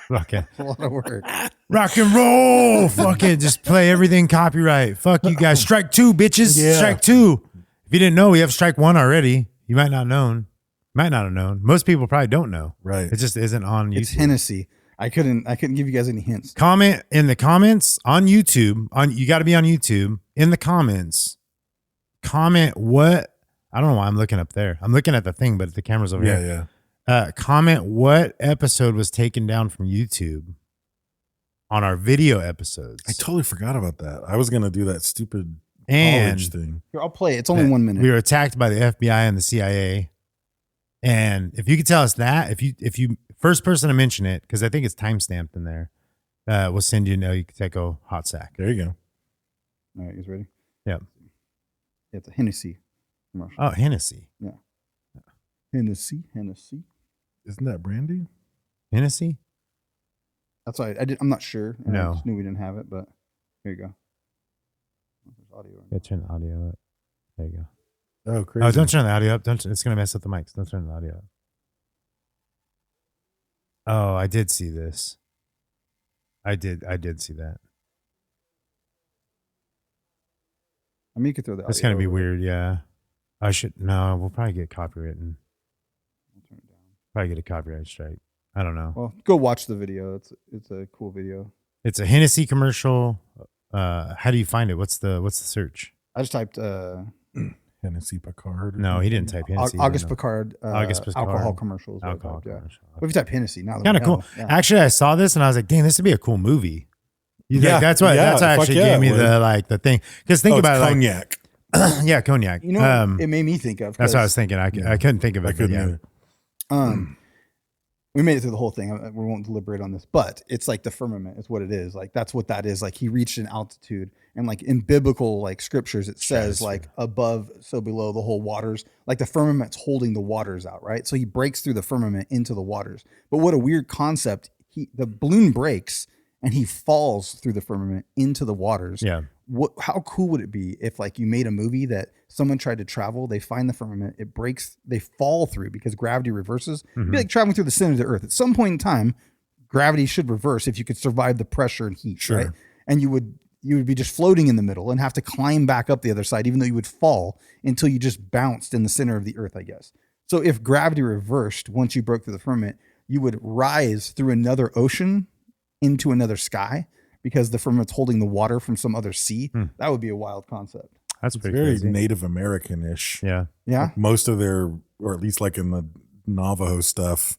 Fuck it. It's a lot of work. Rock and roll. Fuck it. Just play everything copyright. Fuck you guys. Strike 2, bitches. Yeah. Strike 2. If you didn't know, we have strike 1 already. You might not have known. Most people probably don't know. Right. It just isn't on YouTube. It's Hennessy. I couldn't give you guys any hints. Comment in the comments on YouTube. You got to be on YouTube. In the comments, comment what. I don't know why I'm looking up there. I'm looking at the thing, but the camera's over here. Yeah. Comment what episode was taken down from YouTube on our video episodes. I totally forgot about that. I was gonna do that stupid And college thing. Here, I'll play it. It's only 1 minute. we were attacked by the FBI and the CIA. And if you could tell us that, if you first person to mention it, because I think it's time stamped in there, we'll send you a Yucateco hot sack. There you go. All right, you guys ready? Yep. Yeah, it's a Hennessy commercial. Oh, Hennessy. Yeah. Hennessy. Isn't that brandy? Hennessy? That's why I'm not sure. And I No. just knew we didn't have it, but here you go. There's audio. Yeah, turn the audio up. There you go. Oh, crazy. Oh, don't turn the audio up. It's gonna mess up the mics. Don't turn the audio up. Oh, I did see this. I did see that. I mean, you could throw the audio. That's gonna be over. weird. Yeah. We'll probably get copywritten. I'll turn it down. Probably get a copyright strike. I don't know. Well, go watch the video. It's a cool video. It's a Hennessy commercial. How do you find it? What's the search? I just typed Hennessy Piccard. or No, he something? didn't type Hennessy. August Piccard, August Piccard. alcohol commercials. Alcohol Yeah. commercial. But if you type Hennessy, now that Kind we of cool. know, yeah. Actually, I saw this and I was like, "Dang, this would be a cool movie." Yeah, That's fuck actually yeah, gave me it would. the thing. Because think Oh, it's about it, like, cognac. yeah, cognac. You know, what it made me think of. That's what I 'cause, was thinking. I couldn't think of it. I couldn't but yeah. either. We made it through the whole thing. We won't deliberate on this, but it's like the firmament is what it is. Like that's what that is. Like he reached an altitude, and like in biblical like scriptures, it says like above, so below the whole waters. Like the firmament's holding the waters out, right? So he breaks through the firmament into the waters. But what a weird concept! The balloon breaks and he falls through the firmament into the waters. Yeah. How cool would it be if like you made a movie that someone tried to travel, they find the firmament, it breaks, they fall through because gravity reverses. It'd be like traveling through the center of the earth. At some point in time, gravity should reverse if you could survive the pressure and heat, Sure. right? And you would be just floating in the middle and have to climb back up the other side, even though you would fall until you just bounced in the center of the earth, I guess. So if gravity reversed once you broke through the firmament, you would rise through another ocean into another sky, because the firmament's holding the water from some other sea. That would be a wild concept. That's It's pretty very crazy. Native American-ish. Yeah. Yeah. Most of their, or at least like in the Navajo stuff,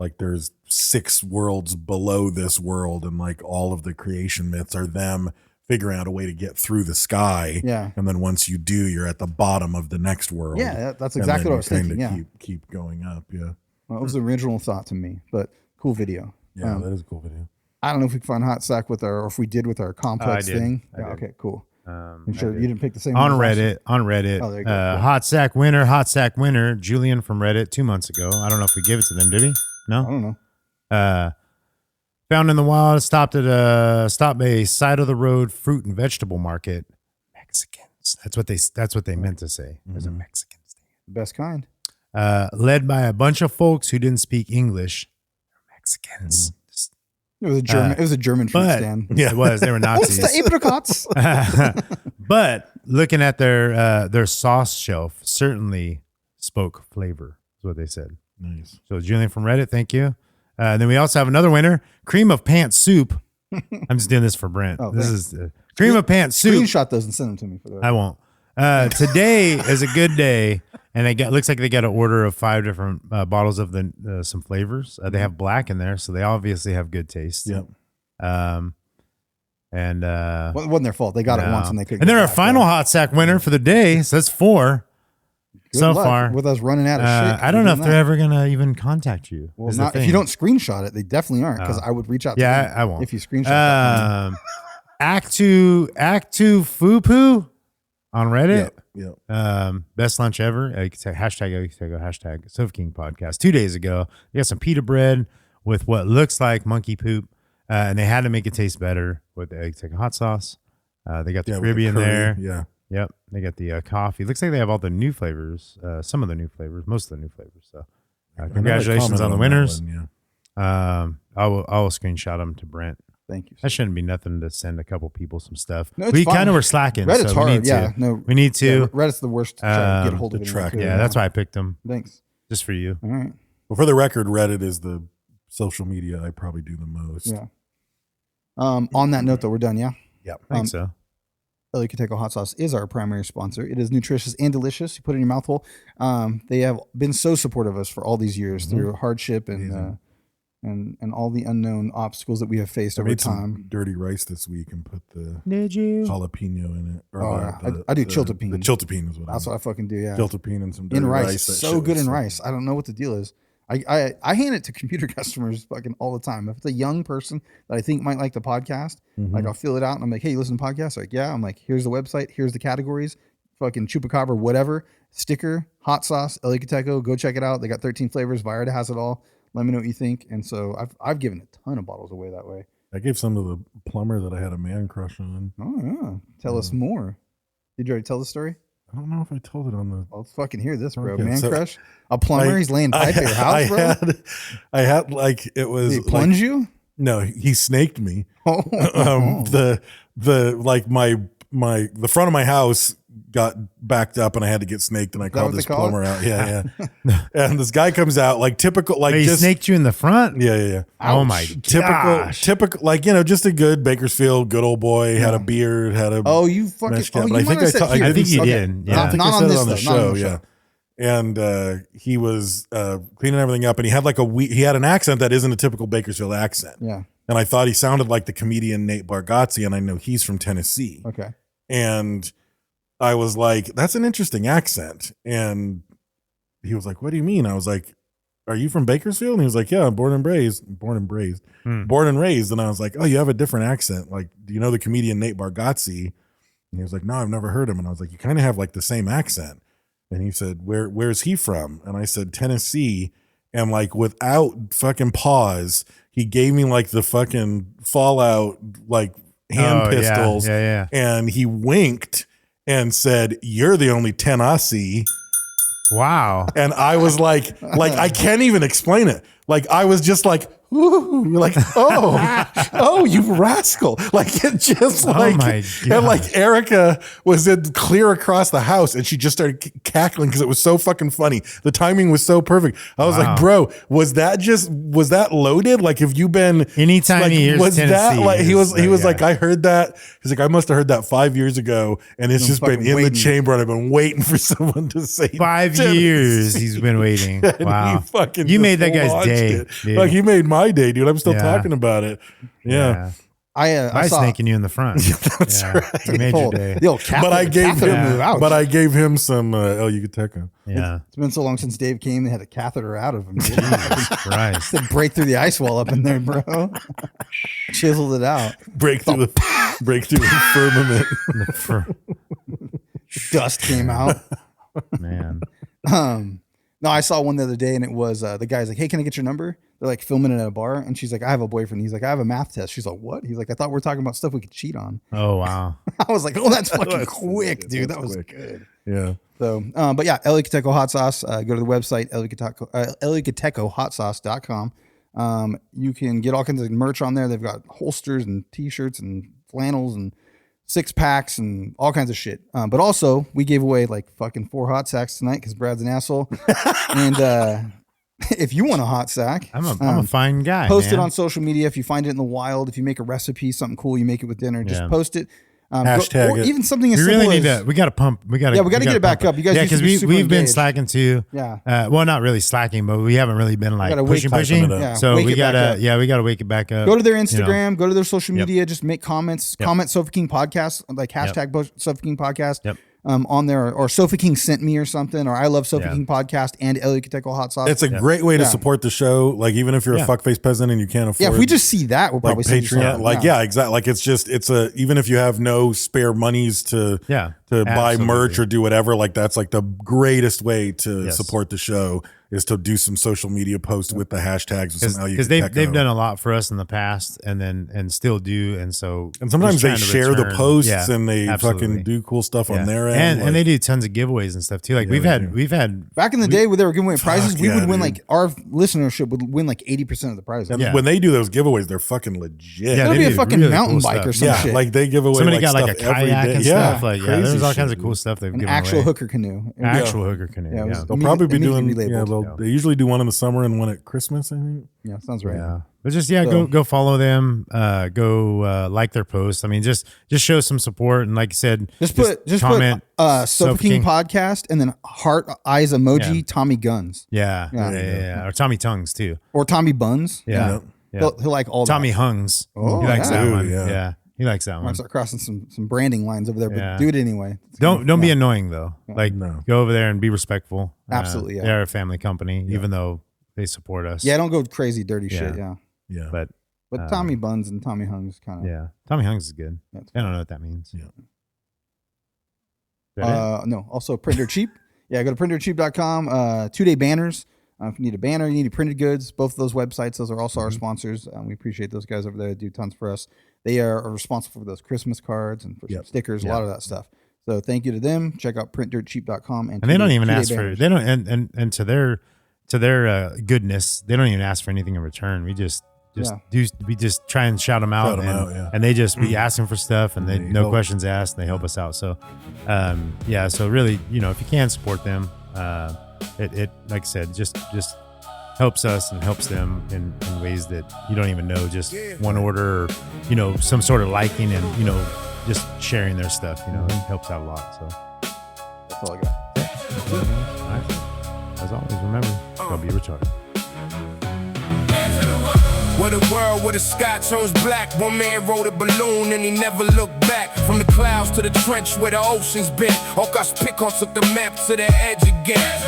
like there's 6 worlds below this world, and like all of the creation myths are them figuring out a way to get through the sky. Yeah. And then once you do, you're at the bottom of the next world. Yeah, that's And exactly then what I was you kinda thinking. Yeah. Keep going up. Yeah. Well, it was the original thought to me, but cool video. Yeah, that is a cool video. I don't know if we can find hot sack with our, or if we did with our complex I did. thing. I Yeah, did. okay, cool. I'm sure you didn't pick the same on one. Reddit. On Reddit, Oh, there you go. Cool. hot sack winner. Julian from Reddit 2 months ago. I don't know if we gave it to them, did we? No, I don't know. Found in the wild. Stopped at a side of the road fruit and vegetable market. Mexicans. That's what they meant to say. There's a Mexican stand. Best kind. Led by a bunch of folks who didn't speak English. Mexicans. It was a German. It was a German fruit stand. Yeah, it was. They were Nazis. What's the apricots? But looking at their sauce shelf, certainly spoke flavor. Is what they said. Nice. So Julian from Reddit, thank you. Then we also have another winner, cream of pants soup. I'm just doing this for Brent. Oh, this is cream of pants soup. Screenshot those and send them to me for that. I won't. Today is a good day, and looks like they got an order of 5 different bottles of some flavors. They have black in there, so they obviously have good taste. Yep. And Well, it wasn't their fault. They got it once and they couldn't. And then get our it back, final right? hot sack winner for the day. So that's 4 Good so luck far. with us running out of shit. I don't know if doing they're that. ever gonna even contact you. Well, is the not if thing. you don't screenshot it. They definitely aren't because I would reach out. to Yeah, them I won't. if you screenshot. that. Act two Fupu on Reddit. Yep. Best lunch ever. You can say hashtag Sofa King podcast 2 days ago. They got some pita bread with what looks like monkey poop, and they had to make it taste better with the egg ticker hot sauce. They got the with Caribbean curry, there. Yeah. Yep. They got the coffee. Looks like they have all the new flavors, some of the new flavors, most of the new flavors. So congratulations on the winners. One, yeah. I will screenshot them to Brent. Thank you. That shouldn't be nothing to send a couple people some stuff. No, it's we fine. kind of were slacking. Reddit's so we hard. need Yeah. to. No. We need to. Yeah, Reddit's the worst to try to get a hold of the it. track. Yeah, that's why I picked them. Thanks. Just for you. All right. Well, for the record, Reddit is the social media I probably do the most. Yeah. On that note, though, we're done. Yeah. Yeah, I think so. El Yucateco hot sauce is our primary sponsor. It is nutritious and delicious. You put it in your mouth hole. They have been so supportive of us for all these years through hardship and all the unknown obstacles that we have faced I over made time. some dirty rice this week and put the Did you? jalapeno in it. Or I do chiltepine. The chiltepine is what That's what I fucking do. Yeah. Chiltepine and some dirty In rice. rice. That So shit good was in rice. I don't know what the deal is. I hand it to computer customers fucking all the time. If it's a young person that I think might like the podcast, like I'll fill it out and I'm like, hey, you listen to podcasts? Like, yeah. I'm like, here's the website, here's the categories, fucking chupacabra, whatever, sticker, hot sauce, El Yucateco, go check it out. They got 13 flavors. Vallarta has it all. Let me know what you think. And so I've given a ton of bottles away that way. I gave some to the plumber that I had a man crush on. Oh yeah. Tell us more. Did you already tell the story? I don't know if I told it on the. Let's fucking hear this, bro. Okay, Man so crush, a plumber. He's laying pipe at your house, bro. I had like it was. Did he plunge like, you? No, he snaked me. Oh. The like the front of my house got backed up and I had to get snaked and I called what this they call it? plumber out. Yeah. And this guy comes out like typical, like He just snaked you in the front? yeah. Oh my gosh. Typical, like, just a good Bakersfield, good old boy, had a beard, had a. Oh, you fucking. mesh Oh, cap, you but I might think have I said ta- I here. I think you Okay. did. Yeah. I think Not I on said this, it on the though, show, not on the yeah. show. And he was cleaning everything up, and he had like he had an accent that isn't a typical Bakersfield accent. Yeah. And I thought he sounded like the comedian Nate Bargatze, and I know he's from Tennessee. Okay. And I was like, that's an interesting accent. And he was like, what do you mean? I was like, are you from Bakersfield? And he was like, yeah, I'm born and raised. And I was like, oh, you have a different accent. Like, do you know the comedian Nate Bargatze? And he was like, no, I've never heard him. And I was like, you kind of have like the same accent. And he said, where's he from? And I said, Tennessee. And like without fucking pause, he gave me like the fucking Fallout like hand pistols. Yeah. And he winked and said, you're the only 10 I see. Wow. And I was like I can't even explain it. Like I was just like, ooh, like, oh, you rascal. Like it just like, my God. and like Erica was in clear across the house and she just started cackling because it was so fucking funny. The timing was so perfect. I was like, bro, was that loaded? Like, have you been Anytime like, he hears was Tennessee, that like, he was yeah. like, I heard that. He's like, I must have heard that 5 years ago. And it's just been fucking in waiting. the chamber and I've been waiting for someone to say 5 Tennessee. years he's been waiting. And Wow. he fucking You just made that guy's launched day. it. Dude. Like he made my day, dude. I'm still Yeah. talking about it. Yeah. By saw snaking you in the front. That's right. It's a major day. The old catheter, But I gave catheter him, move out. but I gave him some El Yucateco. Yeah. It's been so long since Dave came. They had a catheter out of him. Jesus Christ. To break through the ice wall up in there, bro. Chiseled it out. Break through the firmament. Dust came out. Man. No, I saw one the other day, and it was the guy's like, "Hey, can I get your number?" They're like filming it at a bar, and she's like, "I have a boyfriend." He's like, "I have a math test." She's like, "What?" He's like, "I thought we were talking about stuff we could cheat on." Oh, wow. I was like, "Oh, that's fucking That's quick, good. dude. That's That was quick. good." Yeah. So, but yeah, El Yucateco hot sauce. Go to the website elyucatecohotsauce.com. You can get all kinds of merch on there. They've got holsters and t-shirts and flannels and 6-packs and all kinds of shit. But also, we gave away like fucking 4 hot sacks tonight because Brad's an asshole. And if you want a hot sack, I'm a fine guy. post man. it on social media. If you find it in the wild, if you make a recipe, something cool, you make it with dinner, just Yeah. post it. Hashtag or it. even something as We simple really need as, to. We got to pump. We got to. Yeah, we gotta get it back up. You guys used to be super we've been engaged. slacking too. Yeah. Well, not really slacking, but we haven't really been like gotta wake pushing. it up. Yeah, So wake we it back gotta. up. Yeah, we gotta wake it back up. Go to their you know. Instagram, go to their social Yep. media, just make comments, Yep. comment Sofa King podcast, like hashtag Sofa King podcast Yep. on there, or Sofa King sent me or something, or I love Sofa Yeah. King podcast and El Yucateco hot sauce. It's a great way to Yeah. support the show. Like, even if you're a Yeah. fuckface peasant and you can't afford, yeah, if we just see that, we'll like probably send you Patreon, something. like, yeah, exactly. Like, it's a, even if you have no spare monies to Yeah, buy absolutely. merch or do whatever, like, that's like the greatest way to Yes. support the show is to do some social media posts with the hashtags with some because they've done a lot for us in the past and still do, and so and sometimes just they trying to share the return. posts Yeah, and they absolutely. fucking do cool stuff Yeah. on their end. and they do tons of giveaways and stuff too. Like Yeah, we've had back in the day when they were giving away prizes, we yeah, would win dude. like our listenership would win like 80% of the prizes. and Yeah. when they do those giveaways, they're fucking legit. Yeah, It'll they be a do fucking really mountain cool bike or stuff. some yeah, shit. like they give away Somebody like got like a stuff every kayak day. and Yeah, stuff. Like crazy there's all shit, kinds of dude. cool stuff they've An given actual away. hooker canoe. Actual hooker canoe. Yeah, it was- Yeah. They'll probably be Immediately doing. relabeled. They usually do one in the summer and one at Christmas, I think. Yeah, sounds right. Yeah. But just So- go follow them. Go like their posts. I mean, just show some support, and like I said, Just put comment. Sofa King podcast and then heart eyes emoji Yeah. Tommy Guns Yeah, Yeah. yeah. Or Tommy Tongues too. or Tommy Buns. Yeah, He'll like all Tommy that. Hungs. Oh, he likes yeah. that Ooh, one. yeah. Yeah. He likes that I one. might start crossing some branding lines over there, but Yeah. do it anyway. It's Don't gonna- be yeah. annoying though. Like No. go over there and be respectful. Absolutely, yeah. They're a family company, even though they support us. Yeah, don't go crazy dirty shit. Yeah. Yeah, Yeah. but Tommy Buns and Tommy Hungs kind of. Yeah, Tommy Hungs is good. That's I don't know what that means. Yeah. Is that it? No, also Printer Cheap. Yeah, go to printercheap.com. 2-day banners. If you need a banner, you need printed goods. Both of those websites, those are also our sponsors. We appreciate those guys over there. They do tons for us. They are responsible for those Christmas cards and for some stickers, a lot of that stuff. So thank you to them. Check out printdirtcheap.com. And they don't even ask for banners. they don't and to their goodness, they don't even ask for anything in return. We just try and shout them out, Shout 'em out, yeah. and they just be asking for stuff, and they They no help. questions asked, and they help us out. So, so really, if you can support them, it like I said, just helps us and helps them in ways that you don't even know. Just one order, or some sort of liking, and just sharing their stuff. It helps out a lot. So. That's all I got. All right. As always, remember, don't be retarded. What a world where the sky turns black. One man rode a balloon and he never looked back. From the clouds to the trench where the ocean's been. Auguste Piccard took the map to the edge again.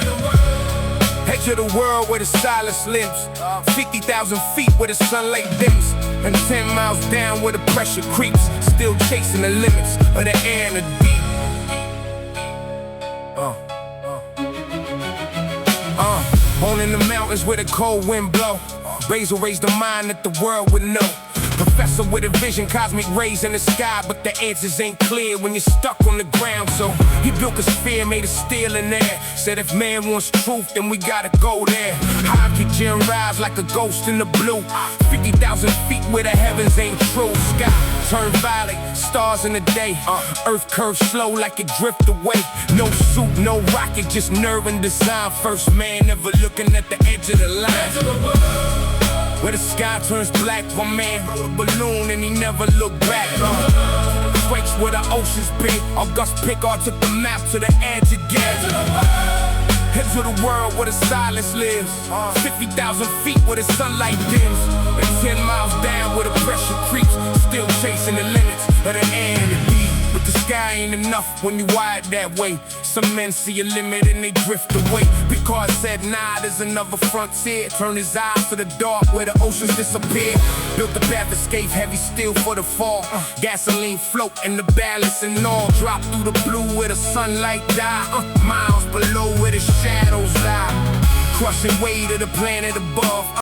Edge of the world where the silence lives. 50,000 feet where the sunlight dims. And 10 miles down where the pressure creeps. Still chasing the limits of the air and the deep. On in the mountains where the cold wind blow. Basil raised the mind that the world would know. Professor with a vision, cosmic rays in the sky, but the answers ain't clear when you're stuck on the ground. So he built a sphere made of steel in there. Said if man wants truth, then we gotta go there. How could Jim rise like a ghost in the blue? 50,000 feet where the heavens ain't true. Sky turn violet, stars in the day. Earth curves slow like it drift away. No suit, no rocket, just nerve and design. First man ever looking at the edge of the line. Where the sky turns black, one man rode a balloon and he never looked back. Quakes where the ocean's big. Auguste Piccard took the map to the edge again. Head to the world where the silence lives. 50,000 feet where the sunlight dims. And 10 miles down where the pressure creeps. still chasing the limits of the air and the beat. But the sky ain't enough when you wired that way. Some men see a limit and they drift away. Piccard said, nah, there's another frontier. Turn his eyes to the dark where the oceans disappear. Built the bathyscaphe, heavy steel for the fall. Gasoline float and the balance and all. Drop through the blue where the sunlight die. Miles below where the shadows lie. Crushing weight of the planet above.